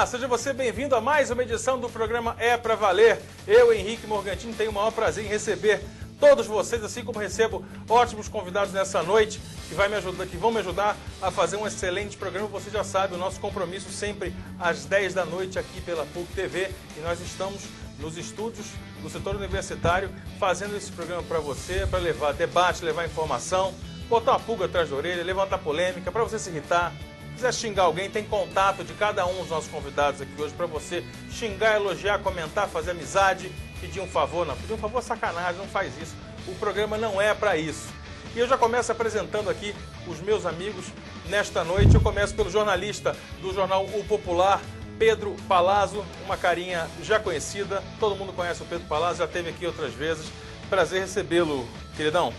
Olá, seja você bem-vindo a mais uma edição do programa É Pra Valer. Eu, Henrique Morgantini, tenho o maior prazer em receber todos vocês, assim como recebo ótimos convidados nessa noite que vão me ajudar a fazer um excelente programa. Você já sabe, o nosso compromisso sempre às 10 da noite aqui pela PUC TV, e nós estamos nos estúdios do setor universitário fazendo esse programa para você, para levar debate, levar informação, botar uma pulga atrás da orelha, levantar polêmica, para você se irritar. Se quiser xingar alguém, tem contato de cada um dos nossos convidados aqui hoje para você xingar, elogiar, comentar, fazer amizade, pedir um favor. Não, pedir um favor é sacanagem, não faz isso. O programa não é para isso. E eu já começo apresentando aqui os meus amigos nesta noite. Eu começo pelo jornalista do jornal O Popular, Pedro Palazzo, uma carinha já conhecida. Todo mundo conhece o Pedro Palazzo, já esteve aqui outras vezes. Prazer recebê-lo, queridão.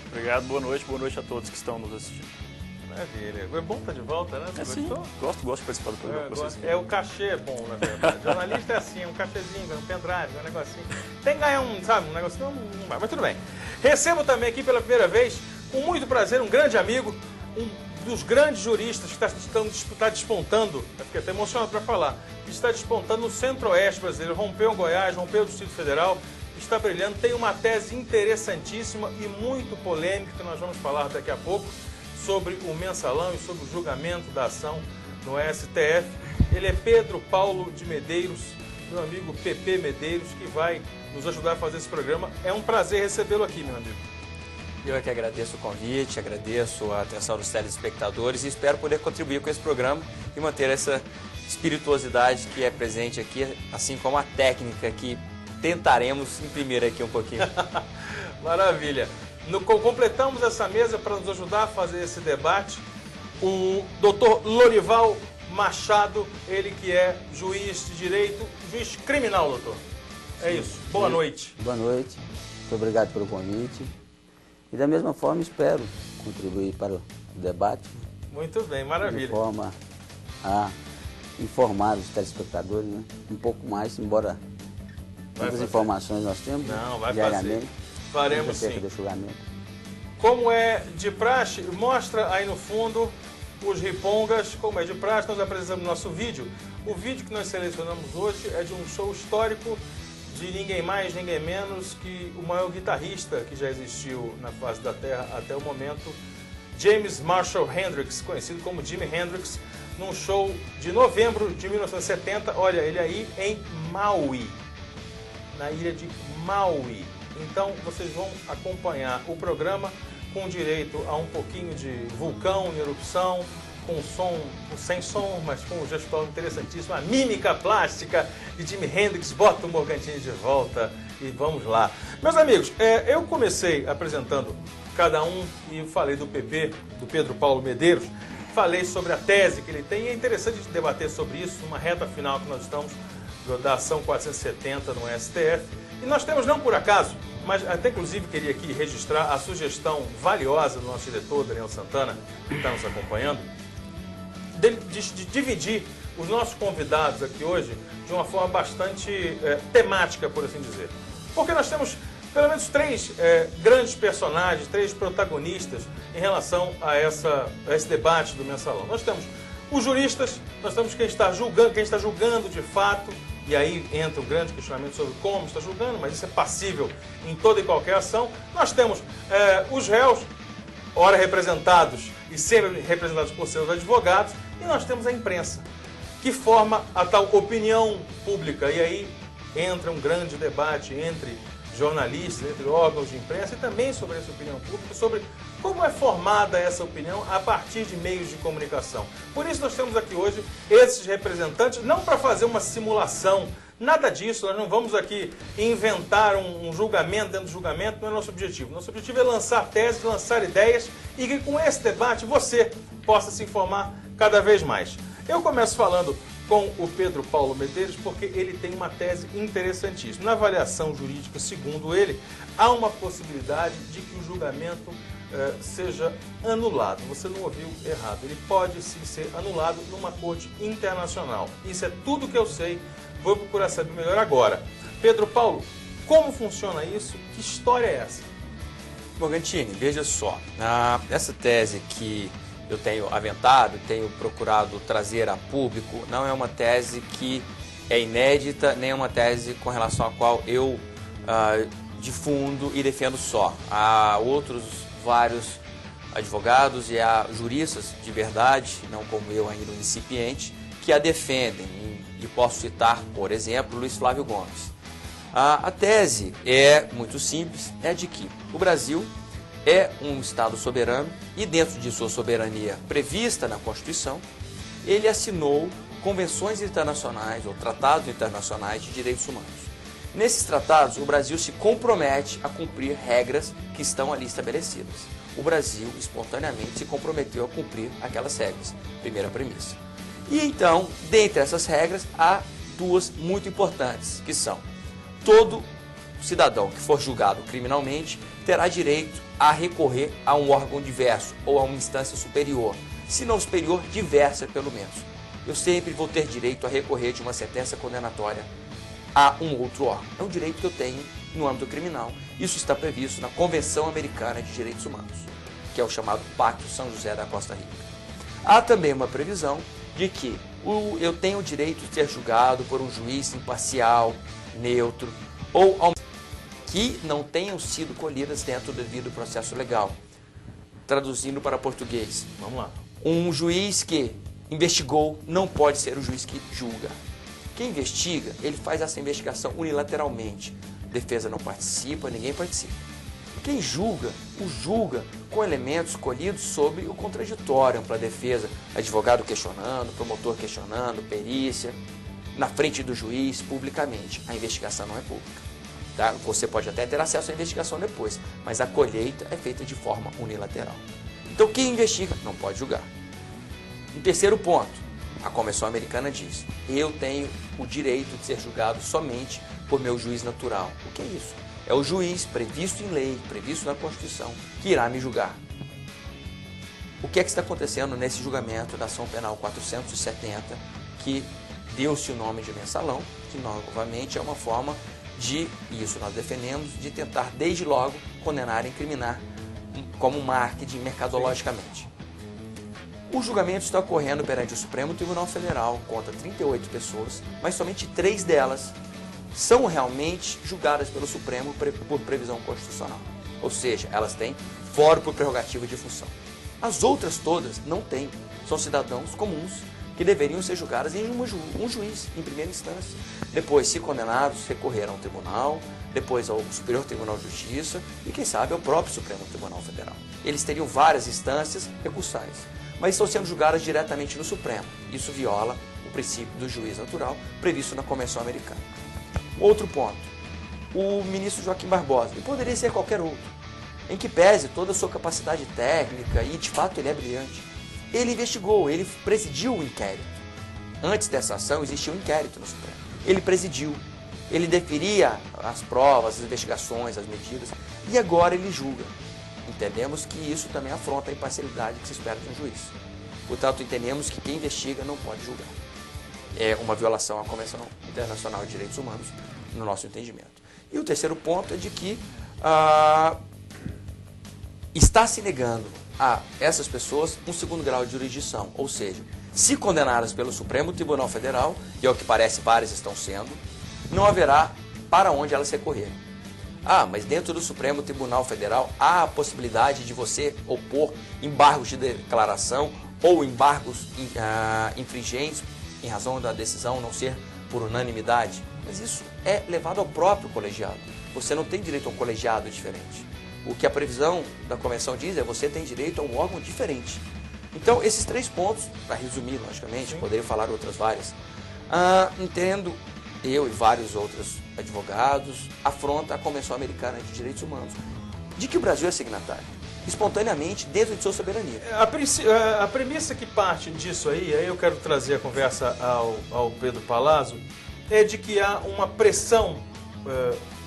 Obrigado, boa noite a todos que estão nos assistindo. Maravilha. É bom estar de volta, né? Você gostou? Gosto de participar do programa com vocês. O cachê é bom, na verdade. Jornalista é assim, um cachezinho, um pendrive, um negocinho. Tem que ganhar um negocinho, não vai, mas tudo bem. Recebo também aqui pela primeira vez, com muito prazer, um grande amigo, um dos grandes juristas que está despontando, eu fiquei até emocionado para falar, que está despontando no Centro-Oeste brasileiro, rompeu o Goiás, rompeu o Distrito Federal, está brilhando, tem uma tese interessantíssima e muito polêmica, que nós vamos falar daqui a pouco, sobre o mensalão e sobre o julgamento da ação no STF. Ele é Pedro Paulo de Medeiros, meu amigo PP Medeiros, que vai nos ajudar a fazer esse programa. É um prazer recebê-lo aqui, meu amigo. Eu é que agradeço o convite, agradeço a atenção dos telespectadores e espero poder contribuir com esse programa e manter essa espirituosidade que é presente aqui, assim como a técnica que tentaremos imprimir aqui um pouquinho. Maravilha. Completamos essa mesa para nos ajudar a fazer esse debate o Dr. Lorival Machado, ele que é juiz de direito, juiz criminal, doutor. É isso. Boa noite. Boa noite. Muito obrigado pelo convite. E da mesma forma espero contribuir para o debate. Muito bem, maravilha. De forma a informar os telespectadores, né? Um pouco mais, embora tantas informações nós temos. Não, vai diariamente. fazer. Faremos sim. Do julgamento. Como é de praxe, mostra aí no fundo os ripongas. Como é de praxe, nós apresentamos nosso vídeo. O vídeo que nós selecionamos hoje é de um show histórico de ninguém mais, ninguém menos que o maior guitarrista que já existiu na face da Terra até o momento, James Marshall Hendrix, conhecido como Jimi Hendrix, num show de novembro de 1970. Olha, ele aí em Maui, na ilha de Maui. Então, vocês vão acompanhar o programa com direito a um pouquinho de vulcão em erupção, com som, sem som, mas com um gestual interessantíssimo, a mímica plástica de Jimi Hendrix. Bota o Morgantini de volta e vamos lá. Meus amigos, eu comecei apresentando cada um e falei do PP, do Pedro Paulo Medeiros, falei sobre a tese que ele tem e é interessante debater sobre isso, numa reta final que nós estamos da ação 470 no STF. E nós temos, não por acaso, mas até inclusive queria aqui registrar a sugestão valiosa do nosso diretor, Daniel Santana, que está nos acompanhando, de dividir os nossos convidados aqui hoje de uma forma bastante temática, por assim dizer. Porque nós temos pelo menos três grandes personagens, três protagonistas em relação a esse debate do mensalão. Nós temos os juristas, nós temos quem está julgando de fato. E aí entra um grande questionamento sobre como está julgando, mas isso é passível em toda e qualquer ação. Nós temos os réus, ora representados e sempre representados por seus advogados, e nós temos a imprensa, que forma a tal opinião pública. E aí entra um grande debate entre jornalistas, entre órgãos de imprensa, e também sobre essa opinião pública, sobre como é formada essa opinião a partir de meios de comunicação. Por isso nós temos aqui hoje esses representantes, não para fazer uma simulação, nada disso, nós não vamos aqui inventar um julgamento dentro do julgamento, não é nosso objetivo. Nosso objetivo é lançar teses, lançar ideias e que com esse debate você possa se informar cada vez mais. Eu começo falando com o Pedro Paulo Medeiros porque ele tem uma tese interessantíssima. Na avaliação jurídica, segundo ele, há uma possibilidade de que o julgamento seja anulado. Você não ouviu errado. Ele pode sim ser anulado numa corte internacional. Isso é tudo que eu sei. Vou procurar saber melhor agora. Pedro Paulo, como funciona isso? Que história é essa? Morgantini, veja só. Essa tese que eu tenho aventado, tenho procurado trazer a público, não é uma tese que é inédita, nem é uma tese com relação à qual eu difundo e defendo só. Há outros vários advogados e há juristas de verdade, não como eu ainda um incipiente, que a defendem. E posso citar, por exemplo, Luiz Flávio Gomes. A tese é muito simples, é de que o Brasil é um Estado soberano e dentro de sua soberania prevista na Constituição, ele assinou convenções internacionais ou tratados internacionais de direitos humanos. Nesses tratados, o Brasil se compromete a cumprir regras que estão ali estabelecidas. O Brasil, espontaneamente, se comprometeu a cumprir aquelas regras. Primeira premissa. E então, dentre essas regras, há duas muito importantes, que são: todo cidadão que for julgado criminalmente terá direito a recorrer a um órgão diverso ou a uma instância superior, se não superior, diversa pelo menos. Eu sempre vou ter direito a recorrer de uma sentença condenatória a um outro órgão. É um direito que eu tenho no âmbito criminal. Isso está previsto na Convenção Americana de Direitos Humanos, que é o chamado Pacto São José da Costa Rica. Há também uma previsão de que eu tenho o direito de ser julgado por um juiz imparcial, neutro, ou que não tenham sido colhidas dentro do devido processo legal. Traduzindo para português, Vamos lá. um juiz que investigou não pode ser o juiz que julga. Quem investiga, ele faz essa investigação unilateralmente. Defesa não participa, ninguém participa. Quem julga, o julga com elementos colhidos sobre o contraditório, ampla defesa, advogado questionando, promotor questionando, perícia, na frente do juiz, publicamente. A investigação não é pública. Tá? Você pode até ter acesso à investigação depois, mas a colheita é feita de forma unilateral. Então quem investiga não pode julgar. Um terceiro ponto, a Convenção Americana diz: eu tenho o direito de ser julgado somente por meu juiz natural. O que é isso? É o juiz previsto em lei, previsto na Constituição, que irá me julgar. O que é que está acontecendo nesse julgamento da ação penal 470, que deu-se o nome de mensalão, que novamente é uma forma de, e isso nós defendemos, de tentar desde logo condenar e incriminar como marketing mercadologicamente. O julgamento está ocorrendo perante o Supremo Tribunal Federal contra 38 pessoas, mas somente 3 delas são realmente julgadas pelo Supremo por previsão constitucional. Ou seja, elas têm foro por prerrogativa de função. As outras todas não têm. São cidadãos comuns que deveriam ser julgadas em um juiz, em primeira instância. Depois, se condenados, recorreram ao tribunal, depois ao Superior Tribunal de Justiça e, quem sabe, ao próprio Supremo Tribunal Federal. Eles teriam várias instâncias recursais, mas estão sendo julgadas diretamente no Supremo. Isso viola o princípio do juiz natural previsto na Convenção Americana. Outro ponto, o ministro Joaquim Barbosa, e poderia ser qualquer outro, em que pese toda a sua capacidade técnica, e de fato ele é brilhante, ele investigou, ele presidiu o inquérito. Antes dessa ação existia um inquérito no Supremo. Ele presidiu, ele deferia as provas, as investigações, as medidas, e agora ele julga. Entendemos que isso também afronta a imparcialidade que se espera de um juiz. Portanto, entendemos que quem investiga não pode julgar. É uma violação à Convenção Internacional de Direitos Humanos, no nosso entendimento. E o terceiro ponto é de que está se negando a essas pessoas um segundo grau de jurisdição, ou seja, se condenadas pelo Supremo Tribunal Federal, e ao que parece várias estão sendo, não haverá para onde elas recorrerem. Mas dentro do Supremo Tribunal Federal há a possibilidade de você opor embargos de declaração ou embargos infringentes em razão da decisão não ser por unanimidade. Mas isso é levado ao próprio colegiado. Você não tem direito a um colegiado diferente. O que a previsão da Convenção diz é que você tem direito a um órgão diferente. Então, esses 3 pontos, para resumir, logicamente, poderia falar outras várias, entendo, eu e vários outros advogados, afronta a Convenção Americana de Direitos Humanos, de que o Brasil é signatário, espontaneamente, dentro de sua soberania. A premissa que parte disso aí eu quero trazer a conversa ao Pedro Palazzo, é de que há uma pressão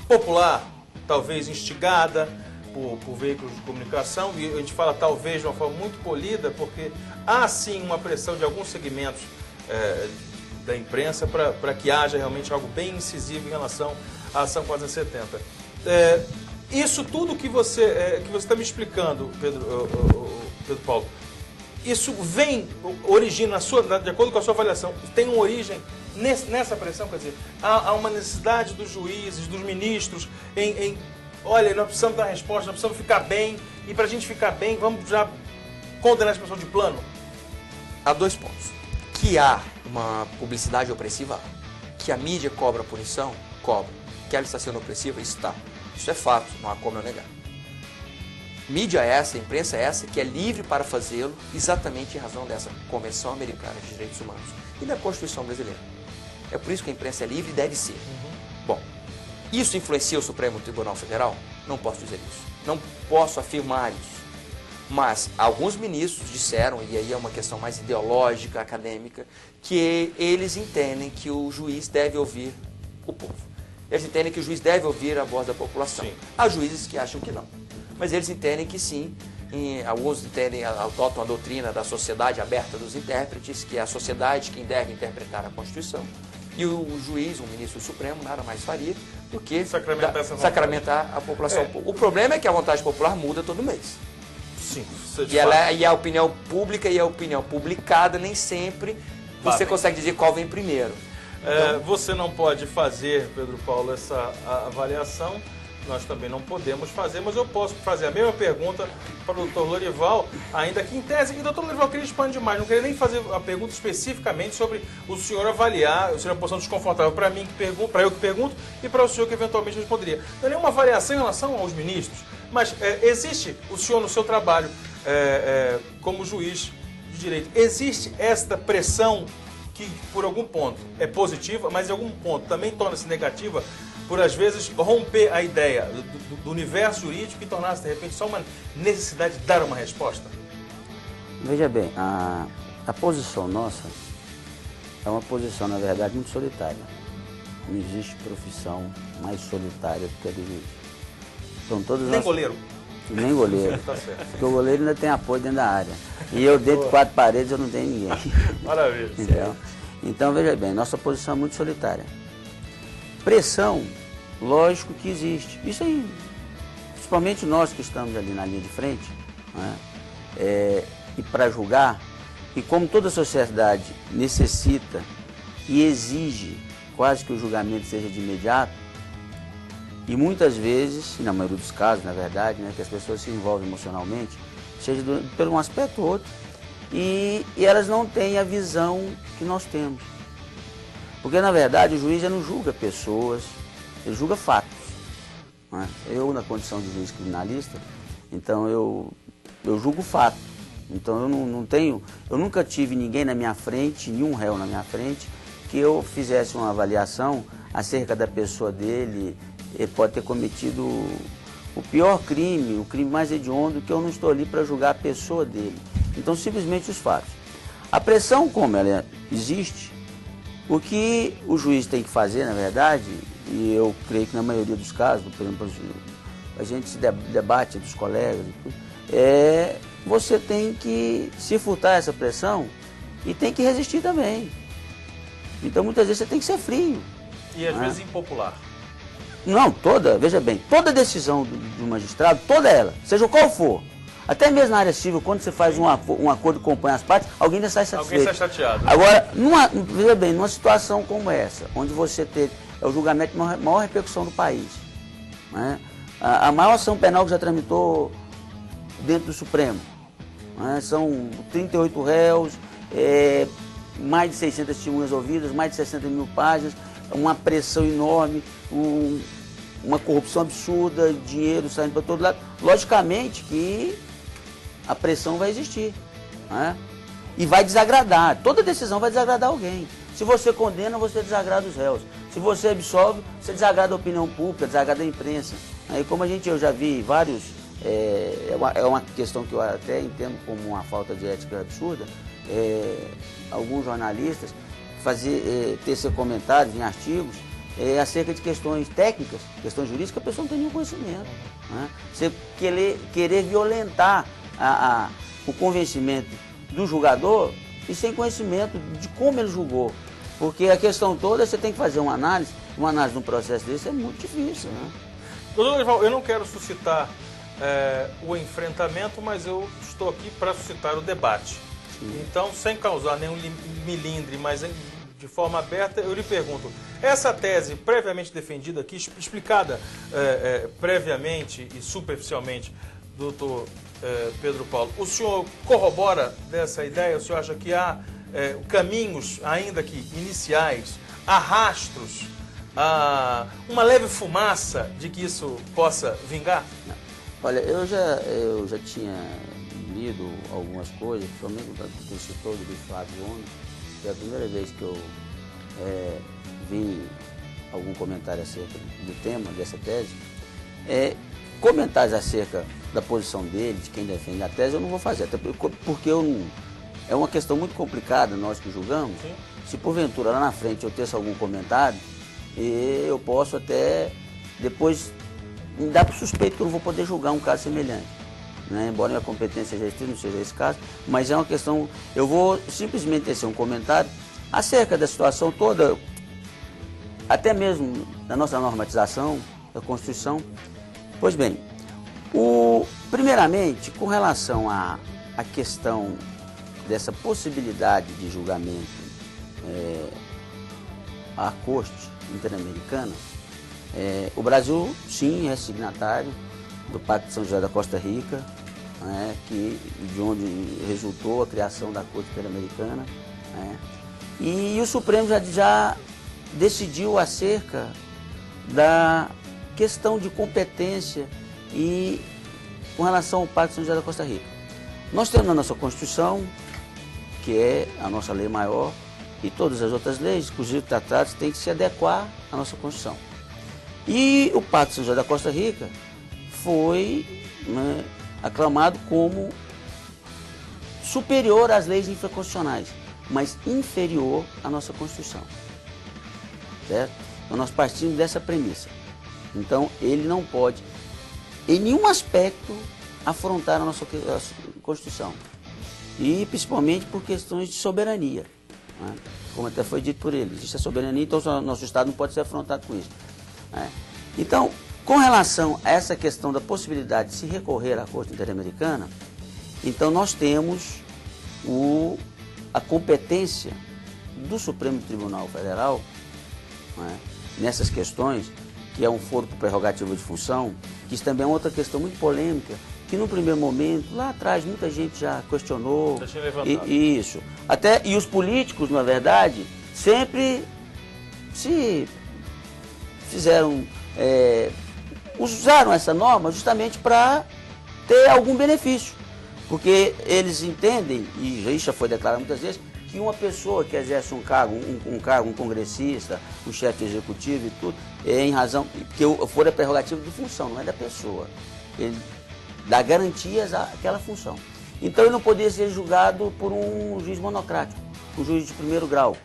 popular, talvez instigada por veículos de comunicação, e a gente fala talvez de uma forma muito polida, porque há sim uma pressão de alguns segmentos da imprensa para que haja realmente algo bem incisivo em relação à ação 470. Isso tudo que você está me explicando, Pedro Paulo, isso origina, de acordo com a sua avaliação, tem uma origem nessa pressão? Quer dizer, há uma necessidade dos juízes, dos ministros, olha, nós precisamos dar resposta, nós precisamos ficar bem, e para a gente ficar bem, vamos já condenar essa pessoa de plano? Há 2 pontos. Que há uma publicidade opressiva, há. Que a mídia cobra punição, cobra. Que ela está sendo opressiva, está. Isso é fato, não há como eu negar. Mídia essa, imprensa essa, que é livre para fazê-lo exatamente em razão dessa Convenção Americana de Direitos Humanos e da Constituição Brasileira. É por isso que a imprensa é livre e deve ser. Bom, isso influencia o Supremo Tribunal Federal? Não posso dizer isso. Não posso afirmar isso. Mas alguns ministros disseram, e aí é uma questão mais ideológica, acadêmica, que eles entendem que o juiz deve ouvir o povo. Eles entendem que o juiz deve ouvir a voz da população. Sim. Há juízes que acham que não. Mas eles entendem que sim. Alguns entendem, adotam a doutrina da sociedade aberta dos intérpretes, que é a sociedade quem deve interpretar a Constituição. E o juiz, o ministro supremo, nada mais faria do que sacramentar a população. O problema é que a vontade popular muda todo mês. Sim. E a opinião pública e a opinião publicada nem sempre você consegue dizer qual vem primeiro. Então, você não pode fazer, Pedro Paulo, essa avaliação. Nós também não podemos fazer, mas eu posso fazer a mesma pergunta para o doutor Lorival, ainda que em tese. E o doutor Lorival queria expandir mais, não queria nem fazer a pergunta especificamente sobre o senhor avaliar, seria uma posição desconfortável para mim, para eu que pergunto, e para o senhor que eventualmente responderia. Não é nenhuma avaliação em relação aos ministros, mas existe, o senhor no seu trabalho como juiz de direito, existe esta pressão que por algum ponto é positiva, mas em algum ponto também torna-se negativa, por às vezes romper a ideia do universo jurídico e tornar-se de repente só uma necessidade de dar uma resposta? Veja bem, a posição nossa é uma posição, na verdade, muito solitária. Não existe profissão mais solitária do que a de juiz. Então, Nem goleiro? Nem goleiro. Tá certo. Porque o goleiro ainda tem apoio dentro da área. E eu, dentro de 4 paredes, eu não tenho ninguém. Maravilha. Então, veja bem, nossa posição é muito solitária. Pressão, lógico que existe. Isso aí, principalmente nós que estamos ali na linha de frente, né, e para julgar, e como toda sociedade necessita e exige quase que o julgamento seja de imediato, e muitas vezes, e na maioria dos casos, na verdade, né, que as pessoas se envolvem emocionalmente, seja por um aspecto ou outro, e elas não têm a visão que nós temos. Porque, na verdade, o juiz já não julga pessoas, ele julga fatos. Né? Eu, na condição de juiz criminalista, então eu julgo fato. Então eu nunca tive ninguém na minha frente, nenhum réu na minha frente, que eu fizesse uma avaliação acerca da pessoa dele. Ele pode ter cometido o pior crime, o crime mais hediondo, que eu não estou ali para julgar a pessoa dele. Então, simplesmente os fatos. A pressão, como ela existe, o que o juiz tem que fazer, na verdade, e eu creio que na maioria dos casos, por exemplo, a gente se debate dos colegas, você tem que se furtar essa pressão e tem que resistir também. Então, muitas vezes, você tem que ser frio. E às vezes impopular. Não, veja bem, toda decisão do magistrado, toda ela, seja qual for, até mesmo na área civil, quando você faz um acordo que compõe as partes, alguém já sai satisfeito. Alguém sai chateado. Agora, veja bem, numa situação como essa, onde você tem o julgamento de maior repercussão do país, né? A maior ação penal que já tramitou dentro do Supremo, né? São 38 réus, mais de 600 testemunhas ouvidas, mais de 60 mil páginas, uma pressão enorme, uma corrupção absurda, dinheiro saindo para todo lado. Logicamente que a pressão vai existir, né? E vai desagradar. Toda decisão vai desagradar alguém. Se você condena, você desagrada os réus. Se você absolve, você desagrada a opinião pública, desagrada a imprensa. Aí, como eu já vi vários, é uma questão que eu até entendo como uma falta de ética absurda, alguns jornalistas tecer comentários em artigos acerca de questões técnicas, questões jurídicas, que a pessoa não tem nenhum conhecimento. Né? Você querer violentar o convencimento do julgador e sem conhecimento de como ele julgou. Porque a questão toda, você tem que fazer uma análise de um processo desse é muito difícil. Né? Doutor Lorival, eu não quero suscitar o enfrentamento, mas eu estou aqui para suscitar o debate. Então, sem causar nenhum milindre, mas de forma aberta, eu lhe pergunto, essa tese previamente defendida aqui, explicada previamente e superficialmente, doutor Pedro Paulo, o senhor corrobora dessa ideia? O senhor acha que há caminhos, ainda que iniciais, arrastros, uma leve fumaça de que isso possa vingar? Olha, eu já tinha lido algumas coisas, principalmente do que citou do Flávio Gomes. Foi a primeira vez que eu vi algum comentário acerca do tema, dessa tese. Comentários acerca da posição dele, de quem defende a tese, eu não vou fazer, até porque é uma questão muito complicada, nós que julgamos. Sim. Se porventura lá na frente eu tesse algum comentário, eu posso até depois me dar por suspeito que eu não vou poder julgar um caso semelhante. Né? Embora minha competência seja restrita, não seja esse caso, mas é uma questão, eu vou simplesmente tecer um comentário acerca da situação toda, até mesmo da nossa normatização, da Constituição. Pois bem, primeiramente, com relação à questão dessa possibilidade de julgamento à Corte Interamericana, o Brasil, sim, é signatário do Pacto de São José da Costa Rica, né, de onde resultou a criação da Corte Interamericana. Né, e o Supremo já decidiu acerca da questão de competência e com relação ao Pacto de São José da Costa Rica. Nós temos na nossa Constituição, que é a nossa lei maior, e todas as outras leis, inclusive tratados, têm que se adequar à nossa Constituição. E o Pacto de São José da Costa Rica foi, né, aclamado como superior às leis infraconstitucionais, mas inferior à nossa Constituição. Certo? Então nós partimos dessa premissa. Então ele não pode, em nenhum aspecto, afrontar a nossa Constituição. E principalmente por questões de soberania. Né? Como até foi dito por ele, existe a soberania, então o nosso Estado não pode ser afrontado com isso. Né? Então, com relação a essa questão da possibilidade de se recorrer à Corte Interamericana, então nós temos a competência do Supremo Tribunal Federal, né, nessas questões, que é um foro por prerrogativa de função, que isso também é outra questão muito polêmica, que no primeiro momento, lá atrás, muita gente já questionou. Isso. E os políticos, na verdade, sempre se fizeram, usaram essa norma justamente para ter algum benefício. Porque eles entendem, e isso já foi declarado muitas vezes, que uma pessoa que exerce um cargo, um congressista, um chefe executivo e tudo, em razão, que for a prerrogativa de função, não é da pessoa. Ele dá garantias àquela função. Então ele não poderia ser julgado por um juiz monocrático, um juiz de primeiro grau.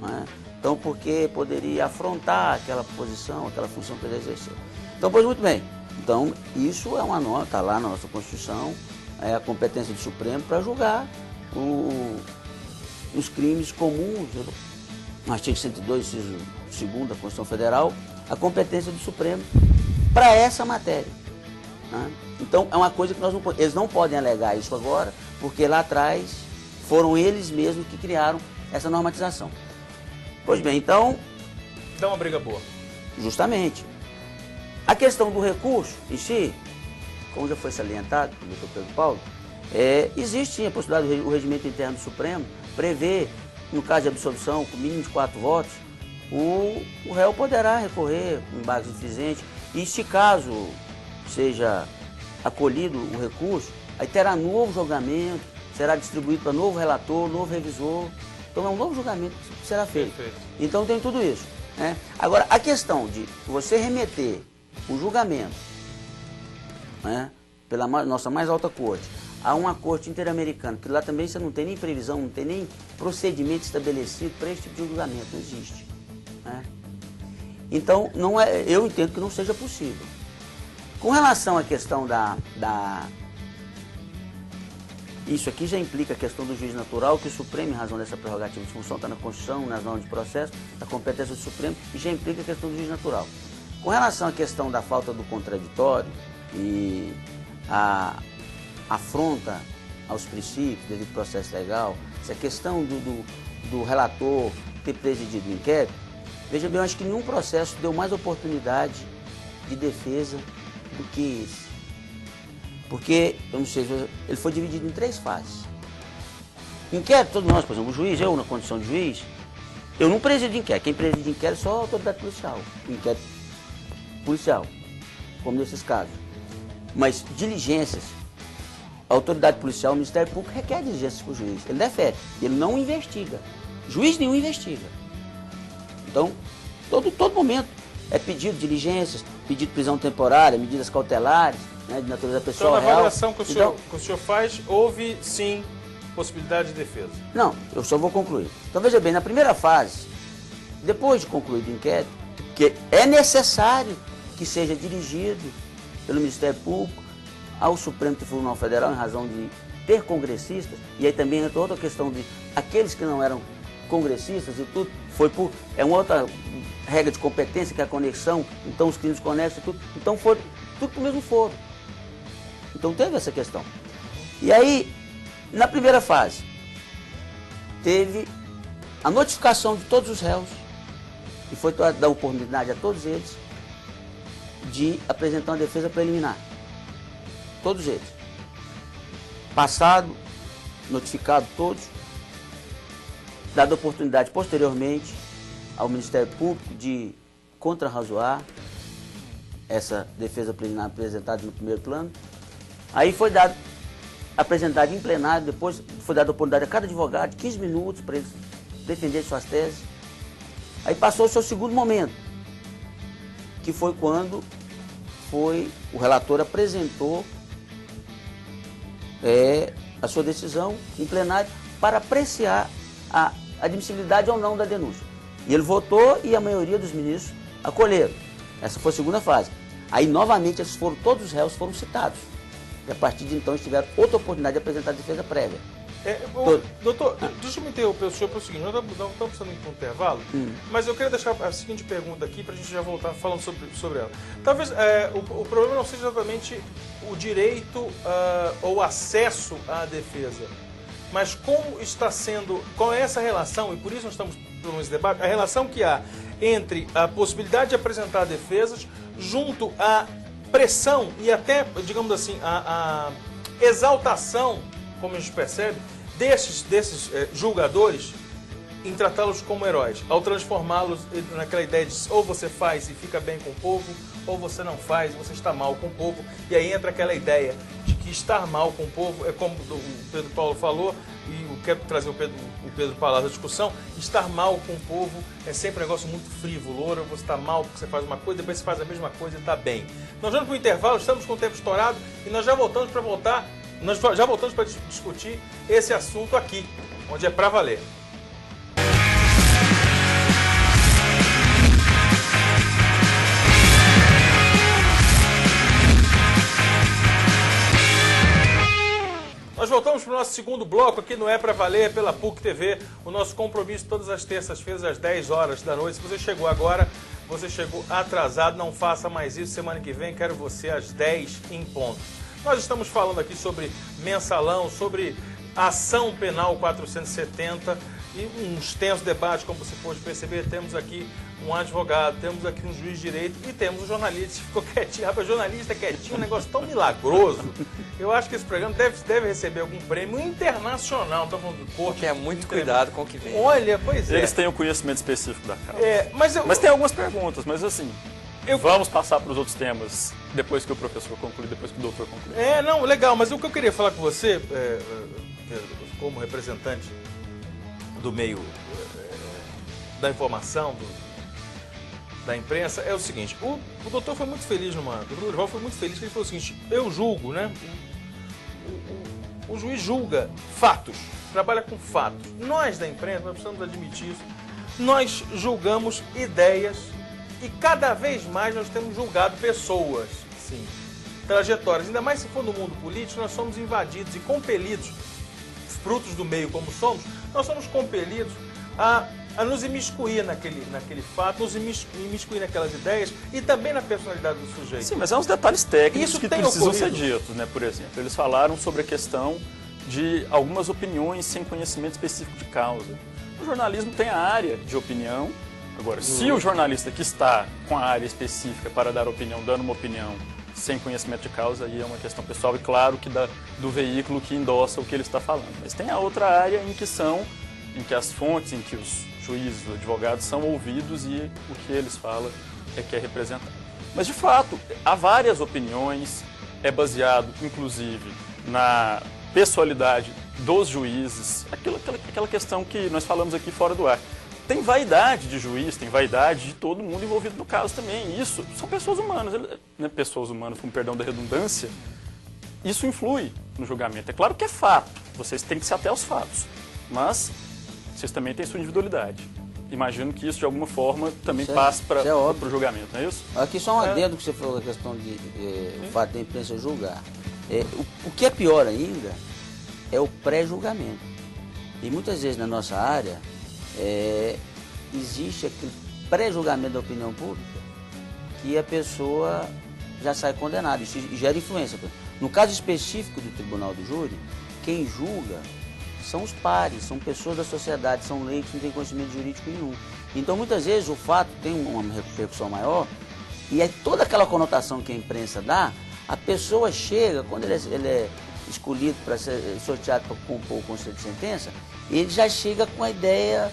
Né? Então, porque poderia afrontar aquela posição, aquela função que ele exerceu. Então, pois muito bem. Então, isso é uma norma, está lá na nossa Constituição, é a competência do Supremo para julgar os crimes comuns, no artigo 102, inciso 2º da Constituição Federal, a competência do Supremo para essa matéria. Né? Então, é uma coisa que eles não podem alegar isso agora, porque lá atrás foram eles mesmos que criaram essa normatização. Pois bem, então... Dá uma briga boa. Justamente. A questão do recurso em si, como já foi salientado pelo Dr. Pedro Paulo, existe sim a possibilidade, o regimento interno do Supremo prevê, no caso de absolvição, com mínimo de 4 votos, o réu poderá recorrer com embate insuficiente e, se caso seja acolhido o recurso, aí terá novo julgamento, será distribuído para novo relator, novo revisor. Então é um novo julgamento que será feito. Perfeito. Então tem tudo isso. Né? Agora, a questão de você remeter o julgamento, né, pela nossa mais alta corte, a uma corte interamericana, que lá também você não tem nem previsão, não tem nem procedimento estabelecido para esse tipo de julgamento, não existe. Né? Então, eu entendo que não seja possível. Com relação à questão isso aqui já implica a questão do juiz natural, que o Supremo, em razão dessa prerrogativa de função, está na Constituição, nas normas de processo, a competência do Supremo, e já implica a questão do juiz natural. Com relação à questão da falta do contraditório e a afronta aos princípios, devido ao processo legal, essa questão do relator ter presidido o inquérito, veja bem, eu acho que nenhum processo deu mais oportunidade de defesa do que esse. Porque, eu não sei, ele foi dividido em 3 fases. Inquérito, todos nós, por exemplo, o juiz, eu na condição de juiz, eu não presido inquérito. Quem preside inquérito é só a autoridade policial. O inquérito policial, como nesses casos. Mas diligências, a autoridade policial, o Ministério Público requer diligências para o juiz. Ele defere, ele não investiga. Juiz nenhum investiga. Então, todo momento é pedido diligências, pedido de prisão temporária, medidas cautelares, né, de natureza pessoal então, na real. avaliação que o senhor faz, houve sim possibilidade de defesa? Não, eu só vou concluir. Então veja bem, na primeira fase, depois de concluído o inquérito, que é necessário que seja dirigido pelo Ministério Público ao Supremo Tribunal Federal em razão de ter congressistas, e aí também entra outra questão de aqueles que não eram congressistas e tudo, é uma outra regra de competência que é a conexão, então os crimes conexos e tudo, então foi tudo pro mesmo foro. Então teve essa questão. E aí, na primeira fase, teve a notificação de todos os réus, e foi dar oportunidade a todos eles de apresentar uma defesa preliminar. Todos eles. Passado, notificado todos, dada oportunidade posteriormente ao Ministério Público de contrarrazoar essa defesa preliminar apresentada no primeiro plano. Aí foi apresentado em plenário, depois foi dada oportunidade a cada advogado de 15 minutos para eles defenderem suas teses. Aí passou o seu segundo momento, que foi quando o relator apresentou a sua decisão em plenário para apreciar a admissibilidade ou não da denúncia. E ele votou e a maioria dos ministros acolheram. Essa foi a segunda fase. Aí, novamente, todos os réus foram citados. E a partir de então, eles tiveram outra oportunidade de apresentar a defesa prévia. Doutor, deixa eu me interromper o senhor para o seguinte, nós estamos precisando ir para um intervalo, mas eu queria deixar a seguinte pergunta aqui para a gente já voltar falando sobre ela. Talvez o problema não seja exatamente o direito ou acesso à defesa, mas como está sendo, qual é essa relação, e por isso nós estamos por esse debate, a relação que há entre a possibilidade de apresentar defesas junto à pressão e até, digamos assim, a exaltação, como a gente percebe, desses julgadores em tratá-los como heróis, ao transformá-los naquela ideia de ou você faz e fica bem com o povo, ou você não faz e você está mal com o povo. E aí entra aquela ideia de que estar mal com o povo, é como o Pedro Paulo falou, e eu quero trazer o Pedro Paulo à discussão, estar mal com o povo é sempre um negócio muito frívolo. Ora, você está mal porque você faz uma coisa, depois você faz a mesma coisa e está bem. Nós vamos para o intervalo, estamos com o tempo estourado e nós já voltamos para discutir esse assunto aqui, onde é para valer. Nós voltamos para o nosso segundo bloco aqui no É Pra Valer, pela PUC TV, o nosso compromisso todas as terças-feiras às 10 horas da noite. Se você chegou agora, você chegou atrasado, não faça mais isso. Semana que vem quero você às 10 em ponto. Nós estamos falando aqui sobre mensalão, sobre ação penal 470 e um extenso debate, como você pode perceber. Temos aqui um advogado, temos aqui um juiz de direito e temos um jornalista que ficou quietinho. Rapaz, jornalista quietinho, um negócio tão milagroso. Eu acho que esse programa deve receber algum prêmio internacional. Estamos falando do corte. Porque é muito cuidado com o que vem. Olha, pois é. Eles têm o conhecimento específico da causa. Mas tem algumas perguntas, mas assim, vamos passar para os outros temas depois que o professor concluir, depois que o doutor concluir. Não, legal, mas o que eu queria falar com você, como representante do meio da informação, da imprensa, é o seguinte: o doutor foi muito feliz o doutor Dorival foi muito feliz, que ele falou o seguinte: eu julgo, né? O juiz julga fatos, trabalha com fatos. Nós da imprensa, nós precisamos admitir isso, nós julgamos ideias e cada vez mais nós temos julgado pessoas, sim, trajetórias. Ainda mais se for no mundo político, nós somos invadidos e compelidos, frutos do meio como somos, nós somos compelidos a nos imiscuir naquele fato, nos imiscuir naquelas ideias e também na personalidade do sujeito. Sim, mas é uns detalhes técnicos Isso que tem precisam ocorrido. ser ditos, né? Por exemplo, eles falaram sobre a questão de algumas opiniões sem conhecimento específico de causa. O jornalismo tem a área de opinião. Agora, se o jornalista que está com a área específica para dar opinião, dando uma opinião sem conhecimento de causa, aí é uma questão pessoal e claro que do veículo que endossa o que ele está falando. Mas tem a outra área em que as fontes, em que os juízes, os advogados são ouvidos e o que eles falam é que é representado. Mas, de fato, há várias opiniões, é baseado, inclusive, na pessoalidade dos juízes, aquela questão que nós falamos aqui fora do ar. Tem vaidade de juiz, tem vaidade de todo mundo envolvido no caso também. Isso são pessoas humanas, né? Pessoas humanas, com perdão da redundância, isso influi no julgamento. É claro que é fato, vocês têm que ser até os fatos, mas vocês também têm sua individualidade. Imagino que isso, de alguma forma, também passe para o julgamento, não é isso? Aqui só um adendo que você falou da questão de o fato da imprensa julgar. O que é pior ainda é o pré-julgamento. E muitas vezes na nossa área existe aquele pré-julgamento da opinião pública que a pessoa já sai condenada e gera influência. No caso específico do Tribunal do Júri, quem julga são os pares, são pessoas da sociedade, são leigos que não têm conhecimento jurídico nenhum. Então, muitas vezes, o fato tem uma repercussão maior e é toda aquela conotação que a imprensa dá, a pessoa chega, quando ele é escolhido para ser sorteado para compor o conselho de sentença, ele já chega com a ideia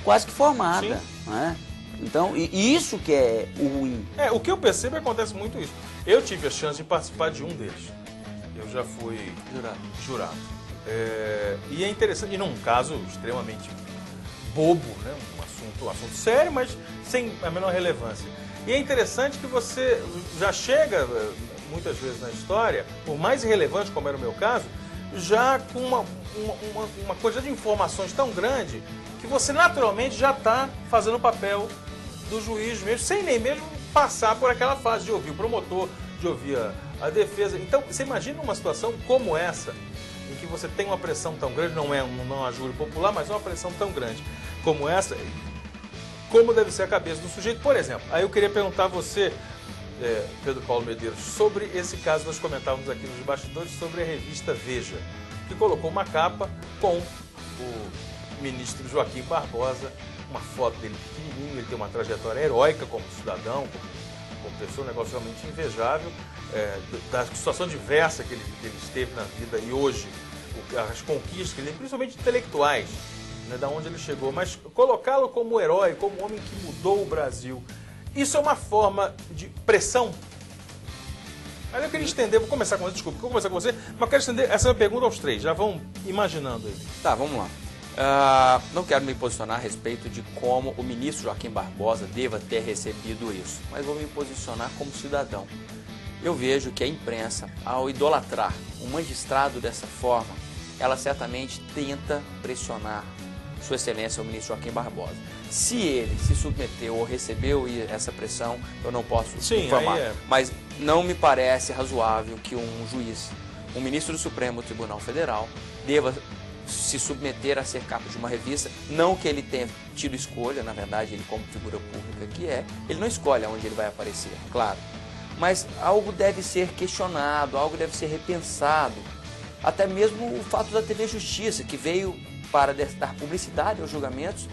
quase que formada. Né? Então, e isso que é o ruim. O que eu percebo é que acontece muito isso. Eu tive a chance de participar de um deles. Eu já fui jurado. E é interessante, e num caso extremamente bobo, né? Um assunto sério, mas sem a menor relevância. E é interessante que você já chega, muitas vezes na história, por mais irrelevante como era o meu caso, já com uma quantidade de informações tão grande que você naturalmente já está fazendo o papel do juiz mesmo, sem nem mesmo passar por aquela fase de ouvir o promotor, de ouvir a defesa. Então, você imagina uma situação como essa, em que você tem uma pressão tão grande, não é a júri popular, mas uma pressão tão grande como essa, como deve ser a cabeça do sujeito. Por exemplo, aí eu queria perguntar a você, Pedro Paulo Medeiros, sobre esse caso. Nós comentávamos aqui nos bastidores sobre a revista Veja, que colocou uma capa com o ministro Joaquim Barbosa, uma foto dele pequenininho, ele tem uma trajetória heróica como cidadão, como pessoa, um negócio realmente invejável, da situação diversa que ele esteve na vida e hoje, as conquistas que ele tem, principalmente intelectuais, né, da onde ele chegou, mas colocá-lo como herói, como homem que mudou o Brasil, isso é uma forma de pressão? Aí eu queria estender, vou começar com você, mas eu quero estender essa pergunta aos três, já vão imaginando aí. Tá, vamos lá. Não quero me posicionar a respeito de como o ministro Joaquim Barbosa deva ter recebido isso, mas vou me posicionar como cidadão. Eu vejo que a imprensa, ao idolatrar um magistrado dessa forma, ela certamente tenta pressionar Sua Excelência, o ministro Joaquim Barbosa. Se ele se submeteu ou recebeu essa pressão, eu não posso informar. Mas não me parece razoável que um juiz, um ministro do Supremo Tribunal Federal, deva se submeter a ser capa de uma revista. Não que ele tenha tido escolha, na verdade, ele como figura pública ele não escolhe aonde ele vai aparecer, claro. Mas algo deve ser questionado, algo deve ser repensado. Até mesmo o fato da TV Justiça, que veio para dar publicidade aos julgamentos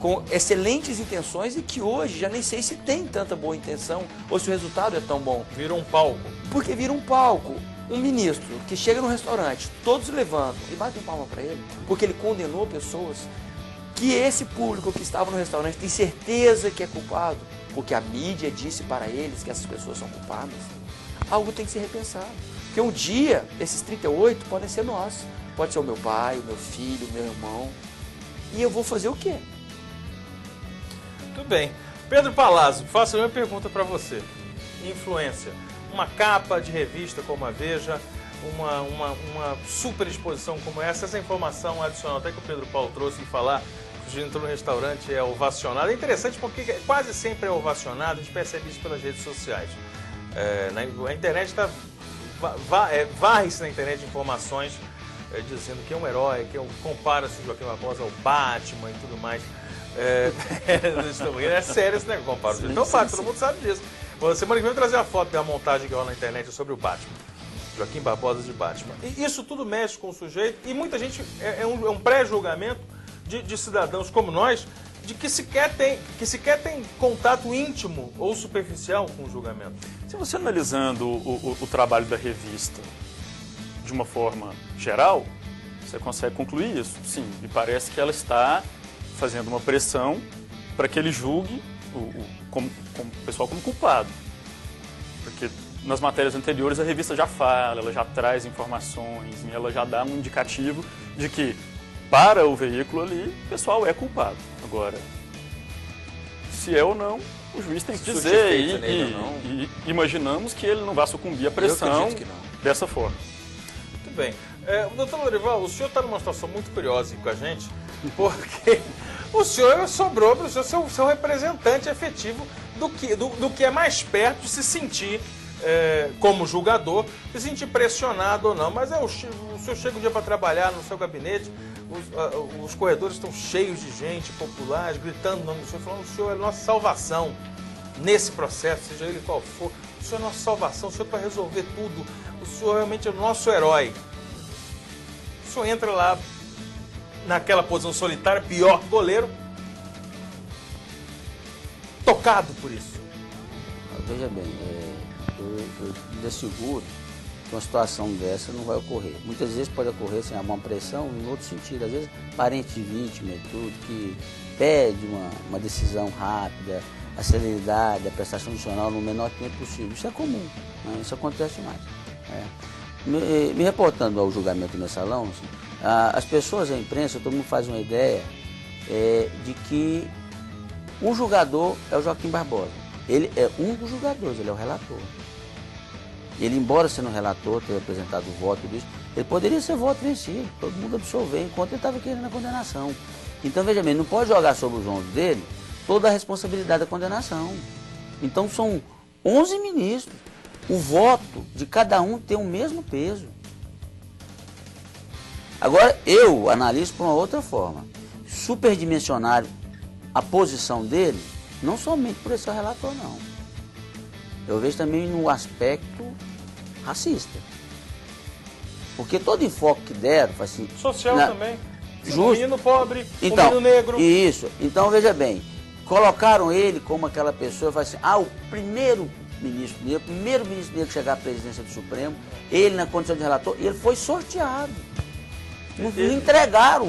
com excelentes intenções e que hoje já nem sei se tem tanta boa intenção ou se o resultado é tão bom. Vira um palco. Porque vira um palco. Um ministro que chega no restaurante, todos levantam e batem palma para ele, porque ele condenou pessoas, que esse público que estava no restaurante tem certeza que é culpado, porque a mídia disse para eles que essas pessoas são culpadas. Algo tem que ser repensado. Porque um dia, esses 38 podem ser nós. Pode ser o meu pai, o meu filho, o meu irmão. E eu vou fazer o quê? Tudo bem. Pedro Palazzo, faço a mesma pergunta para você. Influência. Uma capa de revista como a Veja, uma super exposição como essa informação adicional, até que o Pedro Paulo trouxe em falar, que o entrou no restaurante é ovacionado. É interessante porque quase sempre é ovacionado, a gente percebe isso pelas redes sociais. A internet varre-se na internet informações dizendo que é um herói, que compara-se o Joaquim Barbosa ao Batman e tudo mais. É sério esse negócio, compara. Então, todo mundo sabe disso. Semana que vem eu vou trazer a foto da montagem que rola na internet sobre o Batman. Joaquim Barbosa de Batman. E isso tudo mexe com o sujeito e muita gente é um pré-julgamento de cidadãos como nós de que sequer tem contato íntimo ou superficial com o julgamento. Se você analisando o trabalho da revista de uma forma geral, você consegue concluir isso. Sim, me parece que ela está fazendo uma pressão para que ele julgue o pessoal como culpado. Porque nas matérias anteriores a revista já fala, ela já traz informações, e ela já dá um indicativo de que para o veículo ali, o pessoal é culpado. Agora, se é ou não, o juiz tem que dizer e imaginamos que ele não vai sucumbir à pressão dessa forma. Muito bem. Doutor Lorival, o senhor está numa situação muito curiosa com a gente, porque o senhor sobrou para o senhor ser o seu representante efetivo do que é mais perto de se sentir como julgador, se sentir pressionado ou não. Mas o senhor chega um dia para trabalhar no seu gabinete, os corredores estão cheios de gente, populares, gritando o nome do senhor, falando que o senhor é a nossa salvação nesse processo, seja ele qual for. O senhor é a nossa salvação, o senhor para resolver tudo, o senhor realmente é o nosso herói. O senhor entra lá naquela posição solitária, pior que goleiro, tocado por isso. Veja bem, eu lhe asseguro que uma situação dessa não vai ocorrer. Muitas vezes pode ocorrer sem uma pressão em outro sentido. Às vezes, parente de vítima e tudo, que pede uma decisão rápida, a celeridade, a prestação adicional no menor tempo possível. Isso é comum, né? Isso acontece mais. Me reportando ao julgamento no mensalão, assim, as pessoas, a imprensa, todo mundo faz uma ideia de que o julgador é o Joaquim Barbosa. Ele é um dos julgadores, ele é o relator. Ele, embora sendo relator, ter apresentado o voto disso, ele poderia ser voto vencido, todo mundo absolver, enquanto ele estava querendo a condenação. Então, veja bem, não pode jogar sobre os ombros dele toda a responsabilidade da condenação. Então, são 11 ministros. O voto de cada um tem o mesmo peso. Agora, eu analiso por uma outra forma. Superdimensionar a posição dele, não somente por esse relator, não. Eu vejo também no aspecto racista. Porque todo enfoque que deram... Assim, social também. Justo. O menino pobre, então, o menino negro. Isso. Então, veja bem, colocaram ele como aquela pessoa, o primeiro ministro negro que chegar à presidência do Supremo, ele na condição de relator, e ele foi sorteado. Não entregaram.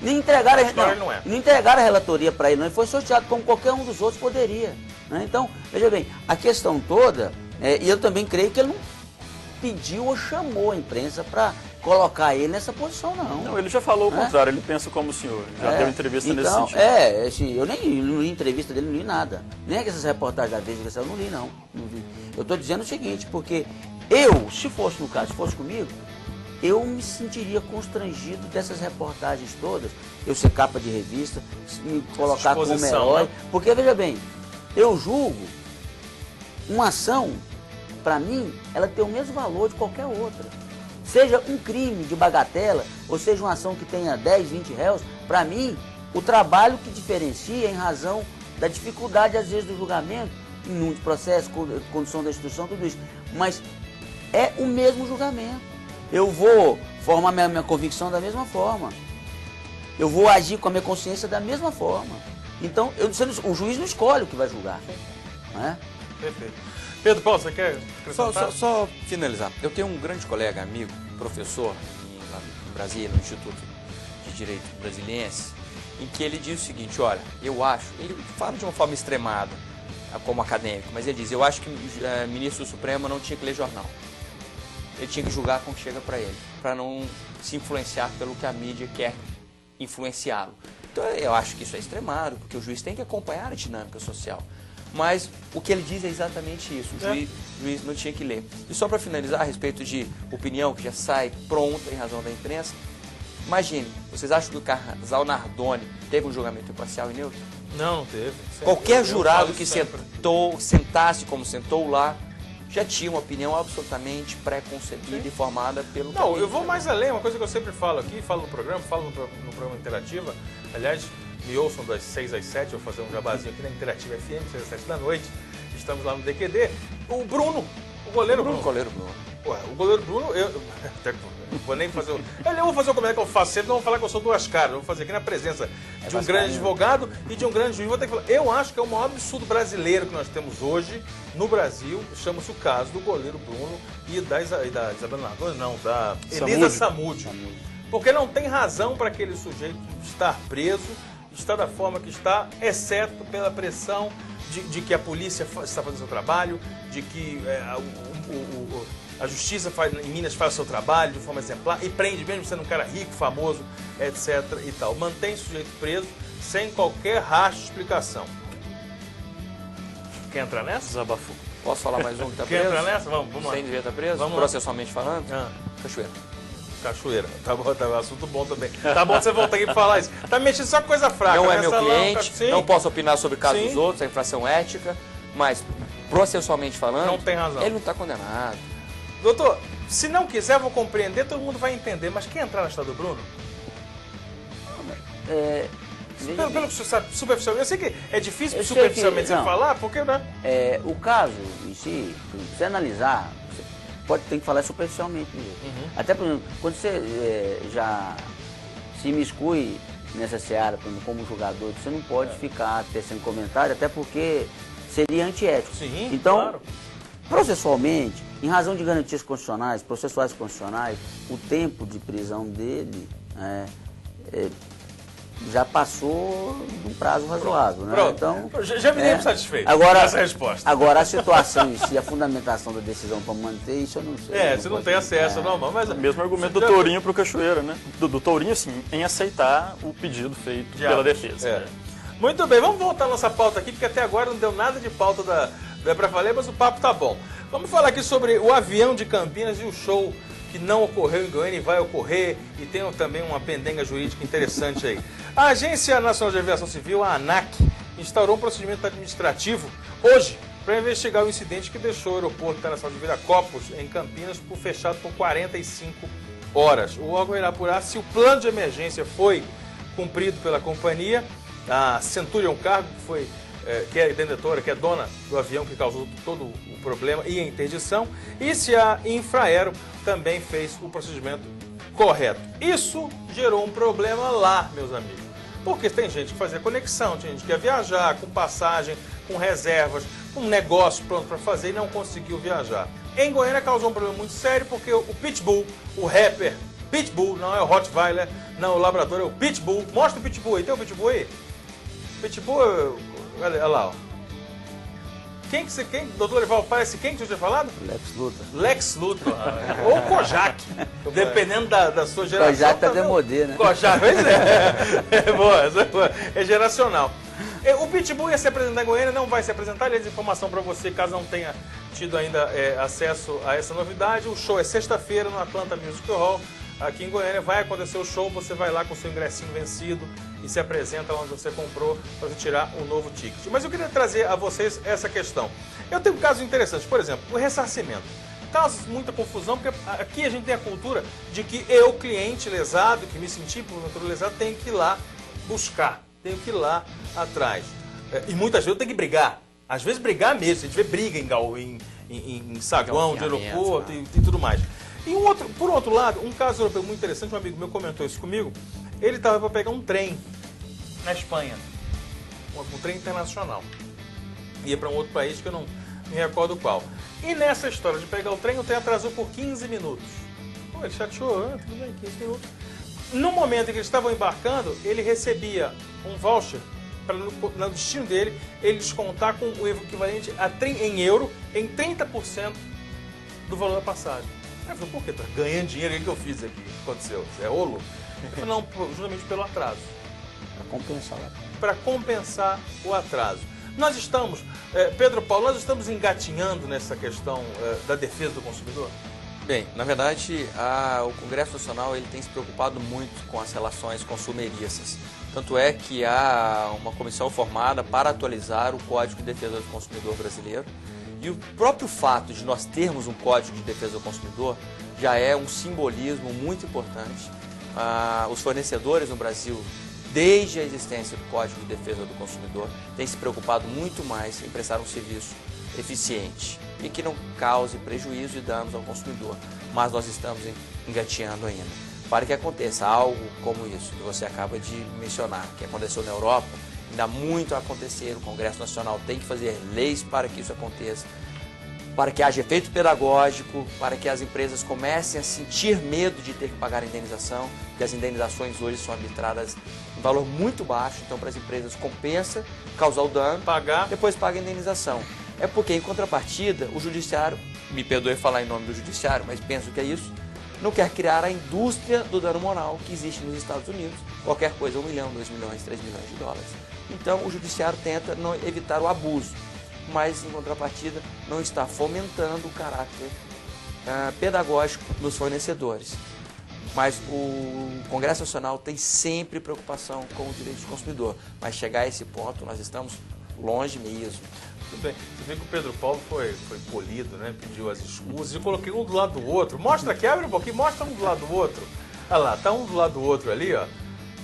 Nem entregaram a relatoria para ele, não. Ele foi sorteado como qualquer um dos outros poderia. Né? Então, veja bem, a questão toda, e eu também creio que ele não pediu ou chamou a imprensa para colocar ele nessa posição, não. Não, ele já falou o contrário, ele pensa como o senhor, já deu entrevista nesse sentido. Eu nem não li entrevista dele, não li nada. Nem essas reportagens da Veja, eu não li, não. Eu estou dizendo o seguinte, porque se fosse no caso, se fosse comigo, eu me sentiria constrangido dessas reportagens todas, eu ser capa de revista, me colocar como herói, né? Porque, veja bem, eu julgo uma ação, para mim, ela tem o mesmo valor de qualquer outra. Seja um crime de bagatela, ou seja uma ação que tenha 10, 20 réus, para mim, o trabalho que diferencia em razão da dificuldade, às vezes, do julgamento, em número de processo, condição da instrução, tudo isso, mas é o mesmo julgamento. Eu vou formar minha convicção da mesma forma. Eu vou agir com a minha consciência da mesma forma. Então, o juiz não escolhe o que vai julgar. Não é? Perfeito. Pedro Paulo, você quer acrescentar? Só finalizar. Eu tenho um grande colega, amigo, professor lá em Brasília, no Instituto de Direito Brasiliense, em que ele diz o seguinte, olha, eu acho, ele fala de uma forma extremada, como acadêmico, mas ele diz, eu acho que o ministro do Supremo não tinha que ler jornal. Ele tinha que julgar com o que chega para ele, para não se influenciar pelo que a mídia quer influenciá-lo. Então eu acho que isso é extremado, porque o juiz tem que acompanhar a dinâmica social. Mas o que ele diz é exatamente isso, o juiz não tinha que ler. E só para finalizar, a respeito de opinião que já sai pronta em razão da imprensa, imagine, vocês acham que o casal Nardoni teve um julgamento imparcial e neutro? Não teve. Qualquer jurado que sentasse como sentou lá, já tinha uma opinião absolutamente pré-concebida e formada pelo... Não, eu vou mais além, uma coisa que eu sempre falo aqui, falo no programa Programa Interativa, aliás, me ouçam das 6 às 7, eu vou fazer um jabazinho aqui na Interativa FM, 6 às 7 da noite, estamos lá no DQD. O Bruno, goleiro Bruno. Goleiro Bruno. Ué, o goleiro Bruno, eu vou nem fazer eu vou fazer o comentário que eu faço sempre, não vou falar que eu sou duas caras, eu vou fazer aqui na presença de um grande advogado e de um grande juiz. Vou ter que falar, eu acho que é o maior absurdo brasileiro que nós temos hoje no Brasil, chama-se o caso do goleiro Bruno e da Isabela Nardoni, não, da Elisa Samúdio. Porque não tem razão para aquele sujeito estar preso, estar da forma que está, exceto pela pressão de que a polícia está fazendo seu trabalho, de que a justiça em Minas faz o seu trabalho de forma exemplar e prende, mesmo sendo um cara rico, famoso, etc. e tal. Mantém o sujeito preso sem qualquer rastro de explicação. Quer entrar nessa? Desabafou. Posso falar mais um que está preso? Quer entrar nessa? Vamos lá. Sem devia estar preso? Vamos lá. Processualmente falando? Cachoeira. Cachoeira. Tá bom, tá assunto bom também. Tá bom você voltar aqui pra falar isso. Tá mexendo só com coisa fraca. Não é meu salão, cliente, não posso opinar sobre o caso Sim. dos outros, é infração ética, mas processualmente falando, Não tem razão. ele não está condenado. Doutor, se não quiser, eu vou compreender, todo mundo vai entender. Mas quer entrar na história do Bruno? Pelo que você sabe, superficialmente. Eu sei que é difícil superficialmente você falar, porque, né? O caso em si, se você analisar, você tem que falar superficialmente mesmo. Até, por exemplo, quando você já se imiscui nessa seara, por exemplo, como jogador, você não pode ficar tecendo comentário, até porque seria antiético. Sim, então, claro. processualmente, em razão de garantias constitucionais, processuais constitucionais, o tempo de prisão dele já passou de um prazo razoável. Né? Pronto. Então, Já me dei satisfeito agora, com essa resposta. Agora, a situação em si, a fundamentação da decisão para manter, isso eu não sei. Você não tem acesso, não, mas... O mesmo argumento do Tourinho pro Cachoeira, né? Do Tourinho, assim, em aceitar o pedido feito pela defesa. Muito bem, vamos voltar à nossa pauta aqui, porque até agora não deu nada de pauta da pra valer, mas o papo tá bom. Vamos falar aqui sobre o avião de Campinas e o show que não ocorreu em Goiânia e vai ocorrer, e tem também uma pendenga jurídica interessante aí. A Agência Nacional de Aviação Civil, a ANAC, instaurou um procedimento administrativo hoje para investigar o incidente que deixou o aeroporto internacional de Viracopos, em Campinas, fechado por 45 horas. O órgão irá apurar se o plano de emergência foi cumprido pela companhia, a Centurion Cargo, que é detentora, que é dona do avião que causou todo o problema e a interdição, e se a Infraero também fez o procedimento correto. Isso gerou um problema lá, meus amigos, porque tem gente que fazia conexão, tem gente que ia viajar com passagem, com reservas, com um negócio pronto para fazer e não conseguiu viajar. Em Goiânia causou um problema muito sério, porque o Pitbull, o rapper Pitbull, não é o Rottweiler, não, o labrador é o Pitbull. Mostra o Pitbull aí, tem o Pitbull aí? Pitbull, olha lá, ó. Quem, doutor Olival, parece quem que você tinha falado? Lex Luthor. Lex Luthor. Ou Kojak, dependendo da sua geração. Kojak tá demodê, né? Kojak, pois é. Boa, é geracional. O Pitbull ia se apresentar em Goiânia, não vai se apresentar. Aliás, informação para você, caso não tenha tido ainda acesso a essa novidade. O show é sexta-feira no Atlanta Music Hall, aqui em Goiânia. Vai acontecer o show, você vai lá com o seu ingressinho vencido e se apresenta onde você comprou para você tirar um novo ticket. Mas eu queria trazer a vocês essa questão. Eu tenho casos interessantes, por exemplo, o ressarcimento. Causa muita confusão, porque aqui a gente tem a cultura de que eu, cliente lesado, que me senti por natureza lesado, tenho que ir lá buscar, tenho que ir lá atrás. E muitas vezes eu tenho que brigar. Às vezes brigar mesmo, a gente vê briga em saguão de aeroporto e tudo mais. E por outro lado, um caso europeu muito interessante, um amigo meu comentou isso comigo, ele estava para pegar um trem na Espanha, um trem internacional. Ia para um outro país que eu não me recordo qual. E nessa história de pegar o trem atrasou por 15 minutos. Pô, ele chateou, tudo bem, 15 minutos. No momento em que eles estavam embarcando, ele recebia um voucher para no destino dele, ele descontar com o equivalente em euro em 30% do valor da passagem. Eu falei, por que? Tá ganhando dinheiro, o que eu fiz aqui? O que aconteceu? É rolo? Eu falei, não, justamente pelo atraso. Para compensar o atraso. Para compensar o atraso. Nós estamos, Pedro Paulo, nós estamos engatinhando nessa questão da defesa do consumidor? Bem, na verdade, o Congresso Nacional ele tem se preocupado muito com as relações consumeristas. Tanto é que há uma comissão formada para atualizar o Código de Defesa do Consumidor brasileiro. E o próprio fato de nós termos um Código de Defesa do Consumidor já é um simbolismo muito importante. Os fornecedores no Brasil, desde a existência do Código de Defesa do Consumidor, têm se preocupado muito mais em prestar um serviço eficiente e que não cause prejuízo e danos ao consumidor. Mas nós estamos engateando ainda. Para que aconteça algo como isso que você acaba de mencionar, que aconteceu na Europa, ainda há muito a acontecer. O Congresso Nacional tem que fazer leis para que isso aconteça, para que haja efeito pedagógico, para que as empresas comecem a sentir medo de ter que pagar a indenização, porque as indenizações hoje são arbitradas em valor muito baixo, então para as empresas compensa causar o dano, depois paga a indenização. É porque, em contrapartida, o judiciário, me perdoe falar em nome do judiciário, mas penso que é isso, não quer criar a indústria do dano moral que existe nos Estados Unidos, qualquer coisa, 1 milhão, 2 milhões, 3 milhões de dólares. Então o judiciário tenta não evitar o abuso, mas em contrapartida não está fomentando o caráter pedagógico dos fornecedores. Mas o Congresso Nacional tem sempre preocupação com o direito do consumidor, mas chegar a esse ponto nós estamos longe mesmo. Tudo bem. Você vê que o Pedro Paulo foi polido, né? Pediu as escusas. Eu coloquei um do lado do outro. Mostra aqui, abre um pouquinho, mostra um do lado do outro. Olha lá, tá um do lado do outro ali, ó.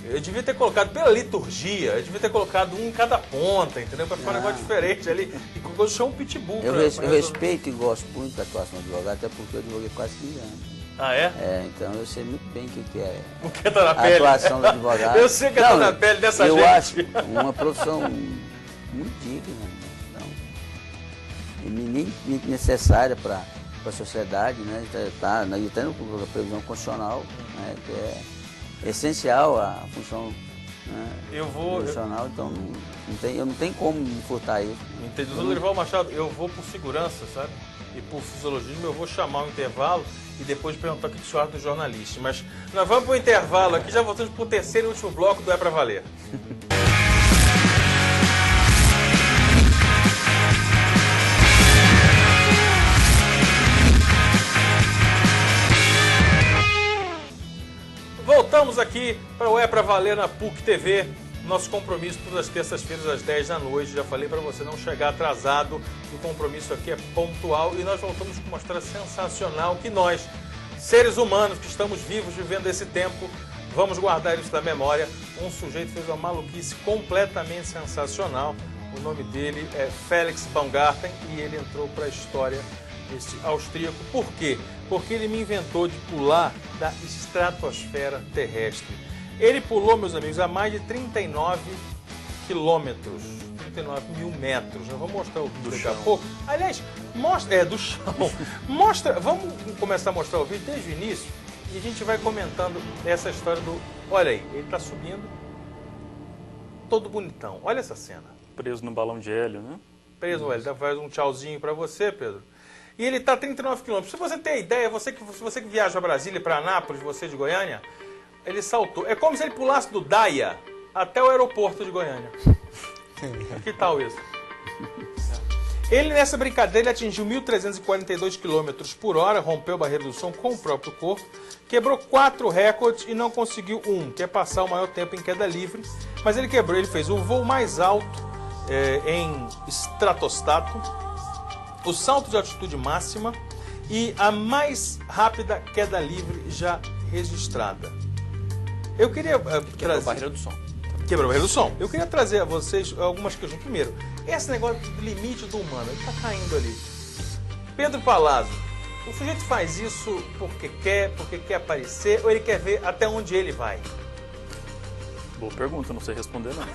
Eu devia ter colocado, pela liturgia, eu devia ter colocado um em cada ponta, entendeu? Pra ficar um negócio diferente ali. E colocou o chão um pitbull. Eu respeito e gosto muito da atuação do advogado, até porque eu advoguei quase 15 anos. Ah, é? É, então eu sei muito bem o que é o que tá na a pele. atuação do advogado. Eu sei que tá na pele dessa gente. Eu acho uma profissão muito digna, então, e nem necessária para a sociedade, né? Está na previsão constitucional, né? Que é essencial a função, né? Constitucional, então eu não tenho como me furtar isso. Entendi. Doutor Lorival Machado, eu vou por segurança, sabe? E por fisiologismo eu vou chamar o intervalo e depois perguntar o que o senhor acha do jornalista. Mas nós vamos para o intervalo aqui, já voltamos para o terceiro e último bloco do É Pra Valer. Voltamos aqui para o É Pra Valer na PUC TV. Nosso compromisso todas as terças-feiras às 10 da noite. Já falei para você não chegar atrasado. O compromisso aqui é pontual e nós voltamos com uma história sensacional que nós, seres humanos que estamos vivos vivendo esse tempo, vamos guardar isso da memória. Um sujeito fez uma maluquice completamente sensacional. O nome dele é Felix Baumgarten e ele entrou para a história, esse austríaco. Por quê? Porque ele me inventou de pular da estratosfera terrestre. Ele pulou, meus amigos, a mais de 39 quilômetros, 39 mil metros. Eu vou mostrar o vídeo daqui a pouco. Aliás, mostra, do chão. Mostra, vamos começar a mostrar o vídeo desde o início e a gente vai comentando essa história do... Olha aí, ele está subindo, todo bonitão. Olha essa cena. Preso no balão de hélio, né? Preso, ele faz um tchauzinho para você, Pedro. E ele está a 39 quilômetros. Se você tem ideia, você que viaja a Brasília para Anápolis, você de Goiânia, ele saltou. É como se ele pulasse do Daia até o aeroporto de Goiânia. Que tal isso? Ele, nessa brincadeira, atingiu 1.342 km por hora, rompeu a barreira do som com o próprio corpo, quebrou 4 recordes e não conseguiu um, que é passar o maior tempo em queda livre. Mas ele quebrou, ele fez o voo mais alto em estratostático, o salto de altitude máxima e a mais rápida queda livre já registrada. Eu queria Quebrou a barreira do som. Quebrou a barreira do som. Eu queria trazer a vocês algumas questões. Primeiro, esse negócio do limite do humano, ele está caindo ali. Pedro Palazzo, o sujeito faz isso porque quer aparecer, ou ele quer ver até onde ele vai? Boa pergunta, não sei responder não.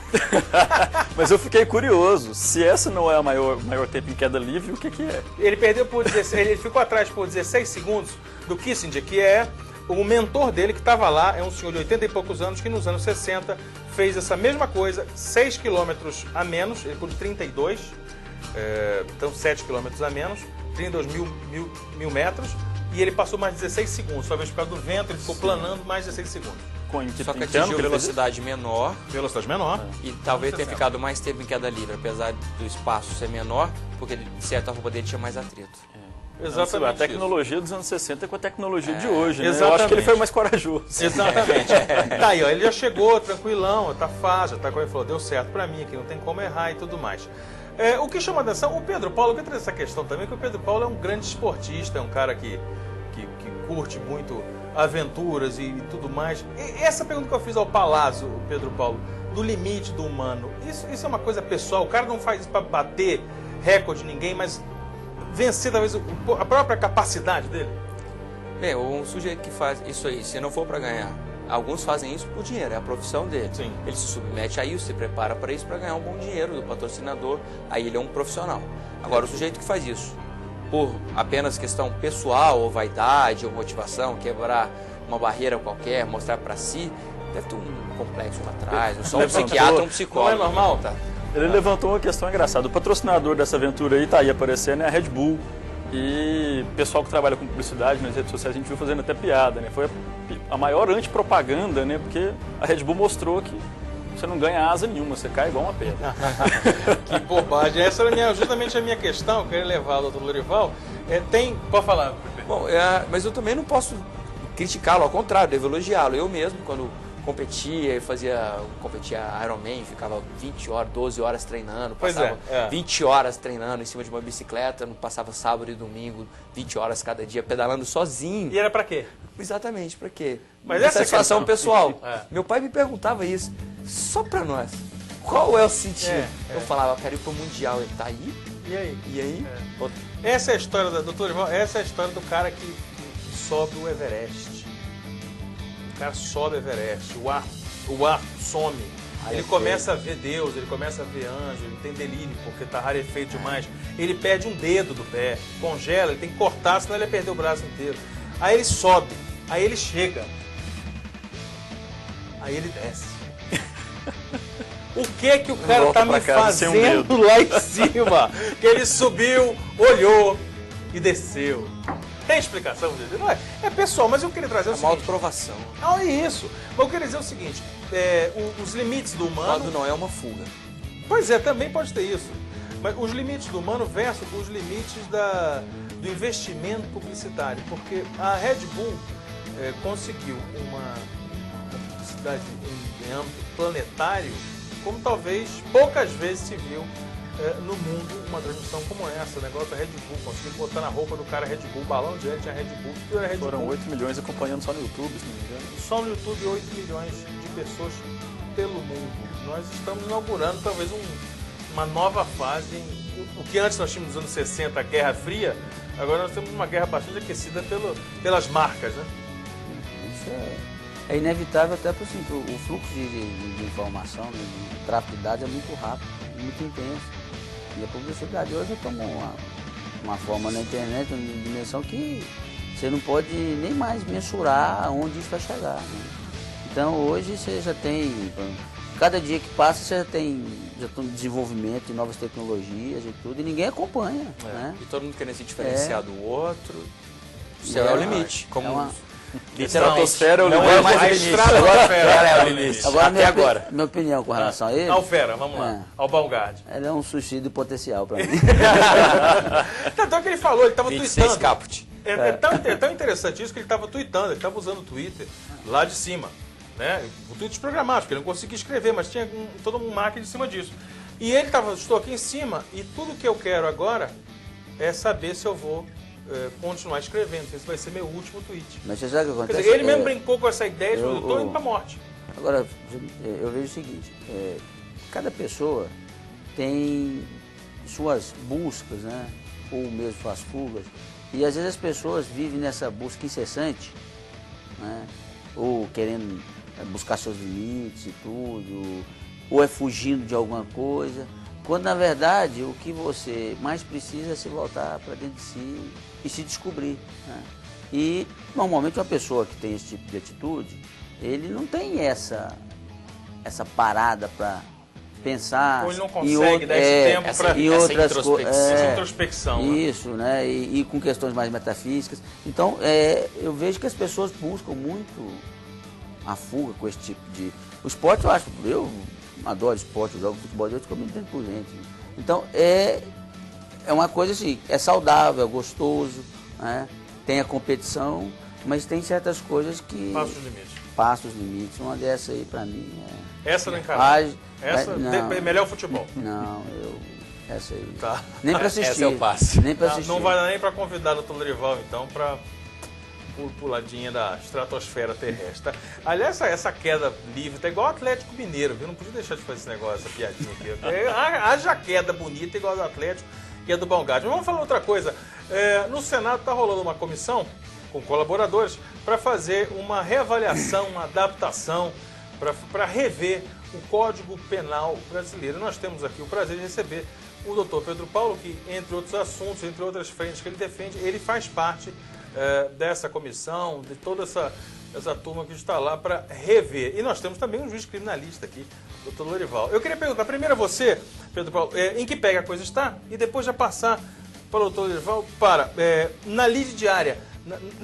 Mas eu fiquei curioso, se essa não é a maior tempo em queda livre, o que é? Ele perdeu por 16, ele ficou atrás por 16 segundos do Kissinger, que é o mentor dele que estava lá, é um senhor de 80 e poucos anos, que nos anos 60 fez essa mesma coisa, 6 quilômetros a menos, ele pôde 32, então 7 quilômetros a menos, 32 mil metros, e ele passou mais 16 segundos, talvez por causa do vento, ele ficou planando mais 16 segundos. Só que atingiu velocidade menor. Velocidade menor. E talvez tenha ficado mais tempo em queda livre, apesar do espaço ser menor, porque de certa forma dele tinha mais atrito. Exatamente. A tecnologia dos anos 60 com a tecnologia de hoje, né? Exatamente. Eu acho que ele foi mais corajoso. Exatamente. Tá aí, ó, ele já chegou tranquilão, tá fácil, tá como ele falou, deu certo pra mim aqui, não tem como errar e tudo mais. O que chama a atenção, o Pedro Paulo, eu quero trazer essa questão também, que o Pedro Paulo é um grande esportista, é um cara que curte muito aventuras e tudo mais. E essa pergunta que eu fiz ao Palazzo, Pedro Paulo, do limite do humano, isso é uma coisa pessoal, o cara não faz isso pra bater recorde de ninguém, mas vencer talvez a própria capacidade dele? Bem, um sujeito que faz isso aí, se não for para ganhar, alguns fazem isso por dinheiro, é a profissão dele. Sim. Ele se submete a isso, se prepara para isso, para ganhar um bom dinheiro do patrocinador, aí ele é um profissional. Agora, o sujeito que faz isso por apenas questão pessoal, ou vaidade, ou motivação, quebrar uma barreira qualquer, mostrar para si, deve ter um complexo lá atrás, só um psiquiatra, um psicólogo. Não é normal? Tá? Ele levantou uma questão engraçada. O patrocinador dessa aventura aí tá aí aparecendo, é a Red Bull. E o pessoal que trabalha com publicidade nas redes sociais, a gente viu fazendo até piada, né? Foi a maior antipropaganda, né? Porque a Red Bull mostrou que você não ganha asa nenhuma, você cai igual uma pedra. Que bobagem. Essa era justamente a minha questão, eu queria levar ao Dr. Lorival. Pode falar, Pepe. Bom, mas eu também não posso criticá-lo, ao contrário, devo elogiá-lo. Eu mesmo, quando competia Ironman, ficava 20 horas, 12 horas treinando, passava 20 horas treinando em cima de uma bicicleta, não passava sábado e domingo, 20 horas cada dia, pedalando sozinho. E era pra quê? Exatamente, pra quê? Mas essa satisfação pessoal. É. Meu pai me perguntava isso, só pra nós. Qual é o sentido? Eu falava, quero ir pro Mundial, ele tá aí? E aí? E aí? Essa é a história da Dr. Lorival, essa é a história do cara que sobe o Everest. O cara sobe o Everest, o ar some. Ele começa a ver Deus, ele começa a ver anjo, ele tem delírio porque tá rarefeito demais. Ele perde um dedo do pé, congela, ele tem que cortar, senão ele ia perder o braço inteiro. Aí ele sobe, aí ele chega, aí ele desce. O que o cara tá me fazendo lá em cima? Que ele subiu, olhou e desceu. Tem explicação? Não é? É pessoal, mas eu queria trazer o seguinte. Uma autoprovação. Não, é isso. Mas eu queria dizer o seguinte, os limites do humano... Quando não é uma fuga. Pois é, também pode ter isso. Mas os limites do humano versus os limites do investimento publicitário. Porque a Red Bull conseguiu uma publicidade em âmbito planetário, como talvez poucas vezes se viu no mundo uma transmissão como essa. O negócio da Red Bull, conseguiu botar na roupa do cara Red Bull, balão de ar tinha Red Bull, tudo era Red Bull. Foram 8 milhões acompanhando só no YouTube, se não me engano. Só no YouTube 8 milhões de pessoas pelo mundo. Nós estamos inaugurando talvez uma nova fase. O que antes nós tínhamos nos anos 60, a Guerra Fria, agora nós temos uma guerra bastante aquecida pelas marcas, né? Isso é inevitável até porque o fluxo de informação, de tráfego de dados é muito rápido, muito intenso. E a publicidade hoje tomou uma forma na internet, uma dimensão que você não pode nem mais mensurar onde isso vai chegar. Né? Então hoje você já tem, cada dia que passa você já tem desenvolvimento de novas tecnologias e tudo, e ninguém acompanha. Né? E todo mundo querendo se diferenciar do outro. O céu é o limite. Como Estratosfera é o limite. Não é mais o limite. Agora é o limite. Agora, minha opinião com relação a ele... Ao Fera, vamos lá. Ao Baumgart. Ele é um suicídio potencial para mim. Tanto é que ele falou, ele estava tweetando. Caput. É tão interessante isso que ele estava tweetando, ele estava usando o Twitter lá de cima. Né? O tweet programático, ele não conseguia escrever, mas tinha todo um marketing em cima disso. E ele estou aqui em cima e tudo que eu quero agora é saber se eu vou continuar escrevendo, se esse vai ser meu último tweet. Mas você sabe o que acontece? Quer dizer, ele mesmo brincou com essa ideia, eu estou indo para a morte. Agora, eu vejo o seguinte, cada pessoa tem suas buscas, né? Ou mesmo suas fugas, e às vezes as pessoas vivem nessa busca incessante, né? Ou querendo buscar seus limites e tudo, ou fugindo de alguma coisa, quando na verdade o que você mais precisa é se voltar para dentro de si e se descobrir. Né? E normalmente uma pessoa que tem esse tipo de atitude, ele não tem essa parada para pensar. Ou ele não consegue dar esse tempo para essa introspecção. Isso, né? E com questões mais metafísicas. Então, eu vejo que as pessoas buscam muito a fuga com esse tipo de... O esporte, eu adoro esporte, eu jogo futebol, eu fico muito tempo por gente. Então, é uma coisa assim, é saudável, é gostoso, né? Tem a competição, mas tem certas coisas que... Passa os limites. Uma dessa aí, pra mim, Essa não encara. Essa não, é melhor futebol. Não, essa aí. Tá. Nem pra assistir. Essa eu passo. Nem pra assistir. Não vai dar nem pra convidar o Dr. Lorival, então, pra puladinha da estratosfera terrestre. Aliás, essa queda livre tá igual o Atlético Mineiro, viu? Não podia deixar de fazer esse negócio, essa piadinha aqui. Haja queda bonita igual ao do Atlético. que é do Balgard. Mas vamos falar outra coisa. No Senado está rolando uma comissão com colaboradores para fazer uma reavaliação, uma adaptação, para rever o Código Penal brasileiro. Nós temos aqui o prazer de receber o doutor Pedro Paulo, que, entre outros assuntos, entre outras frentes que ele defende, ele faz parte dessa comissão, de toda essa turma que está lá para rever. E nós temos também um juiz criminalista aqui, doutor Lorival. Eu queria perguntar primeiro a você, Pedro Paulo, em que pé a coisa está, e depois já passar para o doutor Lorival na lide diária,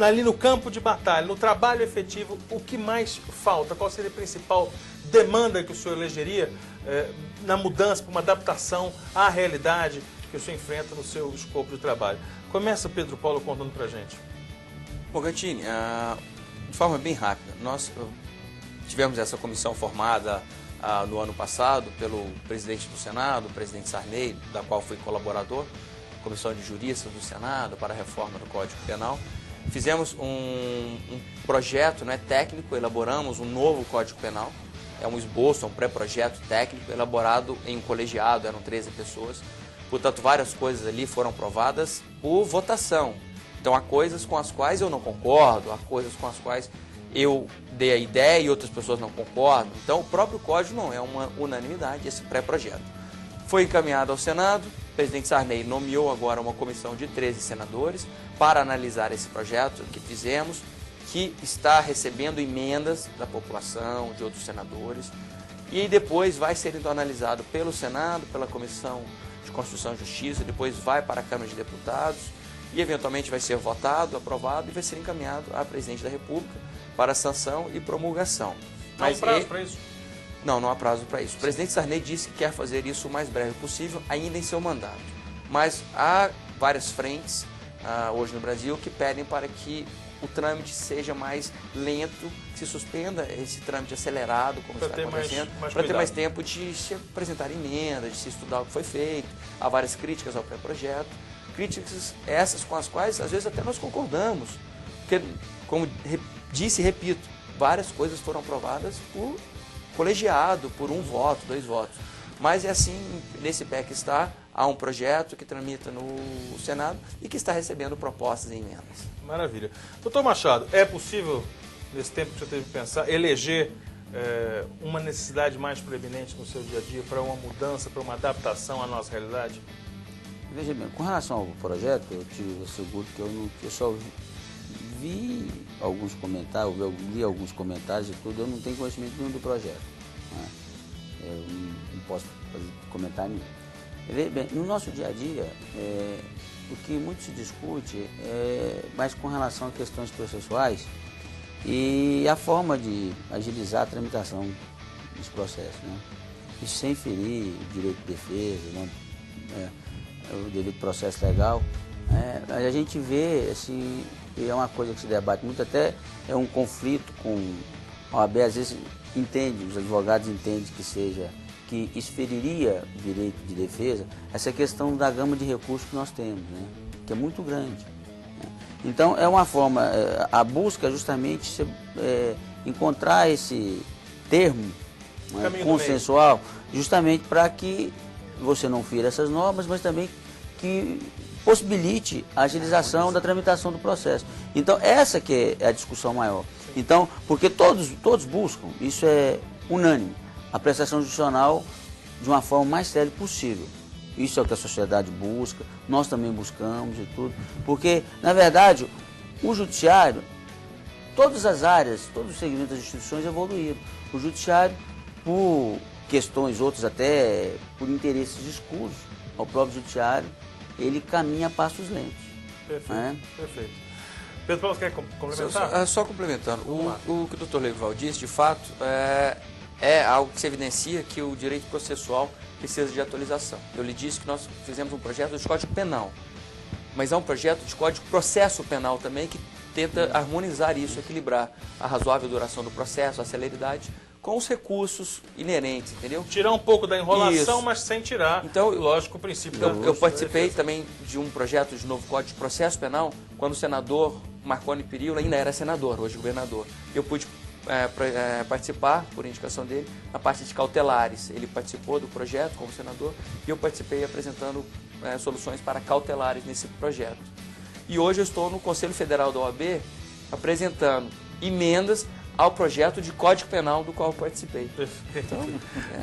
ali no campo de batalha, no trabalho efetivo, o que mais falta? Qual seria a principal demanda que o senhor elegeria na mudança, para uma adaptação à realidade que o senhor enfrenta no seu escopo de trabalho? Começa, Pedro Paulo, contando para a gente. Bom, Gantini, de forma bem rápida, nós tivemos essa comissão formada no ano passado pelo presidente do Senado, o presidente Sarney, da qual fui colaborador, comissão de juristas do Senado para a reforma do Código Penal. Fizemos um projeto técnico, elaboramos um novo Código Penal, é um esboço, um pré-projeto técnico elaborado em um colegiado, eram 13 pessoas, portanto várias coisas ali foram aprovadas por votação. Então há coisas com as quais eu não concordo, há coisas com as quais eu dei a ideia e outras pessoas não concordam. Então o próprio código não é uma unanimidade, esse pré-projeto. Foi encaminhado ao Senado, o presidente Sarney nomeou agora uma comissão de 13 senadores para analisar esse projeto que fizemos, que está recebendo emendas da população, de outros senadores, e depois vai ser analisado pelo Senado, pela Comissão de Constituição e Justiça, depois vai para a Câmara de Deputados, e eventualmente vai ser votado, aprovado e vai ser encaminhado à Presidente da República para sanção e promulgação. Não há prazo para isso? Não há prazo para isso. O presidente Sarney disse que quer fazer isso o mais breve possível, ainda em seu mandato. Mas há várias frentes hoje no Brasil que pedem para que o trâmite seja mais lento, que se suspenda esse trâmite acelerado, como está acontecendo, para ter mais tempo de se apresentar emendas, de se estudar o que foi feito. Há várias críticas ao pré-projeto. Críticas essas com as quais, às vezes, até nós concordamos. Porque, como disse e repito, várias coisas foram aprovadas por colegiado, por 1 voto, 2 votos. Mas é assim, nesse pé que está, há um projeto que tramita no Senado e que está recebendo propostas e emendas. Maravilha. Doutor Machado, é possível, nesse tempo que você teve que pensar, eleger uma necessidade mais preeminente no seu dia a dia para uma mudança, para uma adaptação à nossa realidade? Veja bem, com relação ao projeto, eu te asseguro que eu só vi alguns comentários, li alguns comentários e tudo, eu não tenho conhecimento nenhum do projeto. Né? Eu não posso comentar nenhum. Veja bem, no nosso dia a dia, o que muito se discute é mais com relação a questões processuais e a forma de agilizar a tramitação dos processos. Né? Isso sem ferir o direito de defesa, né? O devido processo legal. A gente vê, assim, é uma coisa que se debate muito, até é um conflito com a OAB, às vezes entende, os advogados entendem que isso feriria o direito de defesa, essa questão da gama de recursos que nós temos, né? Que é muito grande. Né? Então, é uma forma, a busca é justamente encontrar esse termo, né, consensual, justamente para que você não fira essas normas, mas também que possibilite a agilização da tramitação do processo. Então, essa que é a discussão maior. Então, porque todos buscam, isso é unânime, a prestação judicial de uma forma mais séria possível. Isso é o que a sociedade busca, nós também buscamos e tudo. Porque, na verdade, o judiciário, todas as áreas, todos os segmentos das instituições evoluíram. O judiciário, por questões, outras até por interesses escusos, ao próprio judiciário, ele caminha a passos lentos. Perfeito, né? Perfeito. Pedro Paulo, quer complementar? Só complementando, o que o doutor Lorival disse, de fato, é algo que se evidencia que o direito processual precisa de atualização. Eu lhe disse que nós fizemos um projeto de Código Penal, mas é um projeto de Código Processo Penal também que tenta harmonizar isso, equilibrar a razoável duração do processo, a celeridade, com os recursos inerentes, entendeu? Tirar um pouco da enrolação, Isso. mas sem tirar, então, lógico, o princípio da eu participei também de um projeto de novo Código de Processo Penal, quando o senador Marconi Perillo ainda era senador, hoje governador. Eu pude participar, por indicação dele, na parte de cautelares. Ele participou do projeto como senador e eu participei apresentando soluções para cautelares nesse projeto. E hoje eu estou no Conselho Federal da OAB apresentando emendas ao projeto de Código Penal do qual eu participei. Perfeito. Então,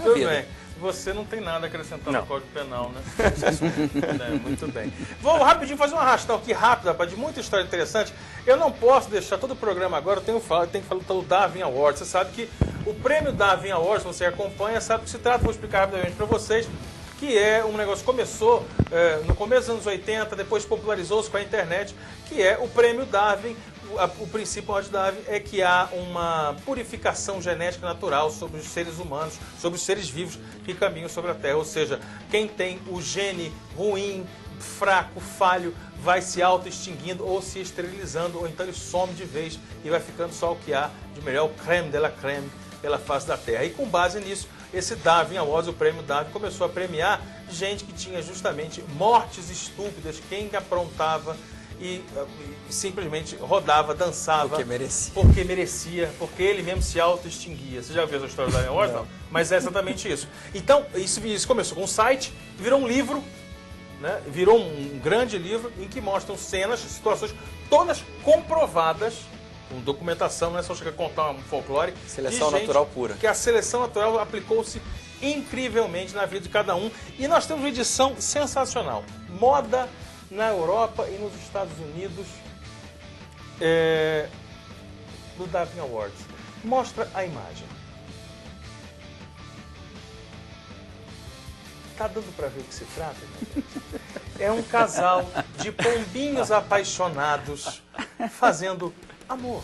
Tudo bem. Você não tem nada a acrescentar no Código Penal, né? Muito bem. Vou rapidinho fazer um arrastão aqui rápido, rapaz, de muita história interessante. Eu não posso deixar todo o programa agora, eu tenho que falar do Darwin Awards. Você sabe que o prêmio Darwin Awards, você acompanha, sabe o que se trata, vou explicar rapidamente para vocês, que é um negócio que começou no começo dos anos 80, depois popularizou-se com a internet, que é o prêmio Darwin. O princípio de Darwin é que há uma purificação genética natural sobre os seres humanos, sobre os seres vivos que caminham sobre a Terra. Ou seja, quem tem o gene ruim, fraco, falho, vai se auto-extinguindo ou se esterilizando, ou então ele some de vez e vai ficando só o que há de melhor, o creme de la creme pela face da Terra. E com base nisso, esse Darwin Awards, o prêmio Darwin, começou a premiar gente que tinha justamente mortes estúpidas, quem aprontava e simplesmente rodava, dançava. Porque merecia, porque ele mesmo se auto-extinguia. Você já viu essa história do Darwin Awards? Não. Mas é exatamente isso. Então, isso começou com um site, virou um livro, né? Virou um grande livro em que mostram cenas, situações todas comprovadas, com documentação, não é só chegar a contar um folclore. Seleção natural pura. Que a seleção natural aplicou-se incrivelmente na vida de cada um. E nós temos uma edição sensacional. Moda na Europa e nos Estados Unidos do Darwin Awards. Mostra a imagem. Tá dando para ver o que se trata, minha gente? É um casal de pombinhos apaixonados fazendo amor,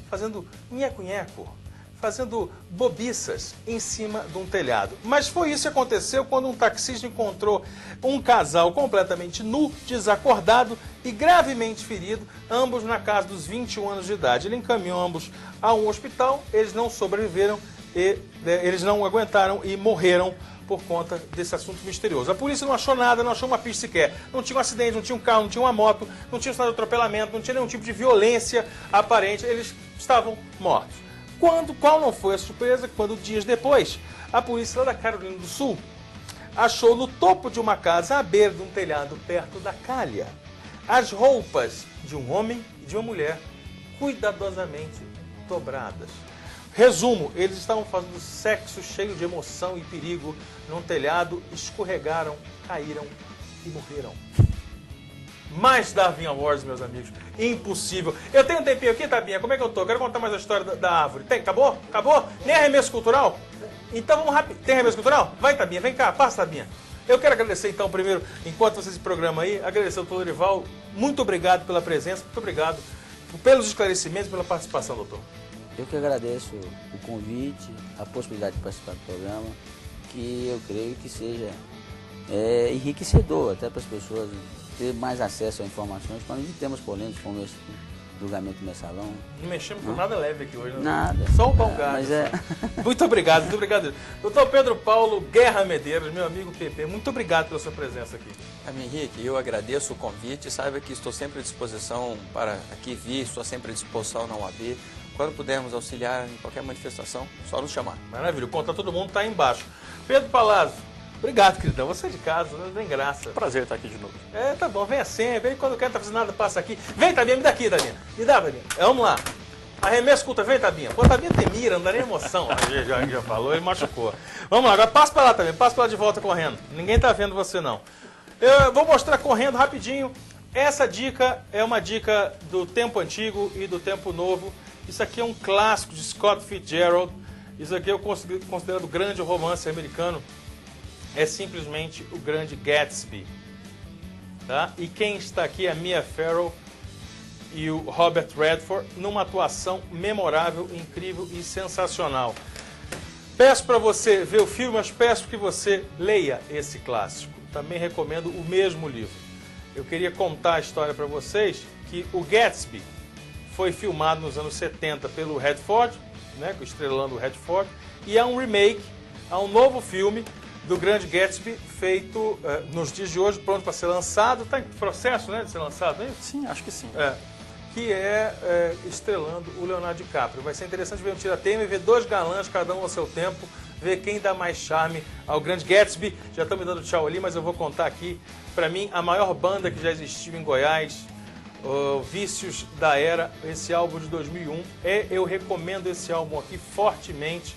fazendo nheco-nheco, fazendo bobiças em cima de um telhado. Mas foi isso que aconteceu quando um taxista encontrou um casal completamente nu, desacordado e gravemente ferido, ambos na casa dos 21 anos de idade. Ele encaminhou ambos a um hospital, eles não sobreviveram, eles não aguentaram e morreram por conta desse assunto misterioso. A polícia não achou nada, não achou uma pista sequer. Não tinha um acidente, não tinha um carro, não tinha uma moto, não tinha um sinal de atropelamento, não tinha nenhum tipo de violência aparente. Eles estavam mortos. Qual não foi a surpresa? Quando dias depois, a polícia lá da Carolina do Sul achou no topo de uma casa, à beira de um telhado perto da calha, as roupas de um homem e de uma mulher cuidadosamente dobradas. Resumo, eles estavam fazendo sexo cheio de emoção e perigo num telhado, escorregaram, caíram e morreram. Mais Darwin Awards, meus amigos. Impossível. Eu tenho um tempinho aqui, Tabinha? Como é que eu tô? Quero contar mais a história da árvore. Tem? Acabou? Acabou? Nem arremesso cultural? Então vamos rápido. Tem arremesso cultural? Vai, Tabinha. Vem cá. Passa, Tabinha. Eu quero agradecer, então, primeiro, enquanto vocês esse programa aí, agradecer ao doutor Lorival. Muito obrigado pela presença. Muito obrigado pelos esclarecimentos, pela participação, doutor. Eu que agradeço o convite, a possibilidade de participar do programa, que eu creio que seja enriquecedor até para as pessoas ter mais acesso a informações, para não termos polêmicas como esse julgamento do mensalão. Não mexemos com nada leve aqui hoje, né? Nada. Só o pão gado. Mas Muito obrigado, muito obrigado. Doutor Pedro Paulo Guerra Medeiros, meu amigo PP, muito obrigado pela sua presença aqui. Henrique, eu agradeço o convite, saiba que estou sempre à disposição para aqui vir, estou sempre à disposição na UAB. Quando pudermos auxiliar em qualquer manifestação, só nos chamar. Maravilha, o contato todo mundo está aí embaixo. Pedro Palazzo, obrigado, queridão. Você é de casa, não tem graça. Prazer estar aqui de novo. Tá bom, venha sempre. Vem quando quer, não tá fazendo nada, passa aqui. Vem, Tabinha, me dá aqui, Tabinha. Me dá, Tabinha. Vamos lá. Arremesso, culta, vem, Tabinha. Pô, Tabinha tem mira, não dá nem emoção. já falou, ele machucou. Vamos lá, agora passa pra lá, Tabinha. Passa pra lá de volta correndo. Ninguém tá vendo você, não. Eu vou mostrar correndo rapidinho. Essa dica é uma dica do tempo antigo e do tempo novo. Isso aqui é um clássico de Scott Fitzgerald. Isso aqui eu considero o grande romance americano. É simplesmente o grande Gatsby. Tá? E quem está aqui é a Mia Farrow e o Robert Redford numa atuação memorável, incrível e sensacional. Peço para você ver o filme, mas peço que você leia esse clássico. Também recomendo o mesmo livro. Eu queria contar a história para vocês que o Gatsby foi filmado nos anos 70 pelo Redford, né, estrelando o Redford, e há um remake, há um novo filme do grande Gatsby feito nos dias de hoje, pronto para ser lançado. Está em processo, né, de ser lançado, não é isso? Sim, acho que sim. que é estrelando o Leonardo DiCaprio. Vai ser interessante ver um tiratema e ver dois galãs, cada um ao seu tempo, ver quem dá mais charme ao grande Gatsby. Já estão me dando tchau ali, mas eu vou contar aqui, para mim, a maior banda que já existiu em Goiás, Vícios da Era, esse álbum de 2001. Eu recomendo esse álbum aqui fortemente.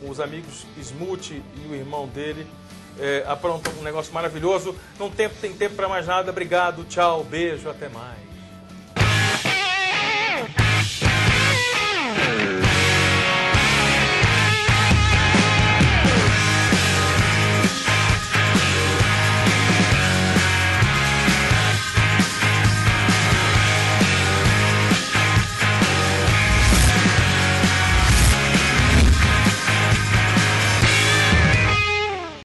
Os amigos Smooth e o irmão dele aprontam um negócio maravilhoso. Não tem tempo para mais nada. Obrigado, tchau, beijo, até mais.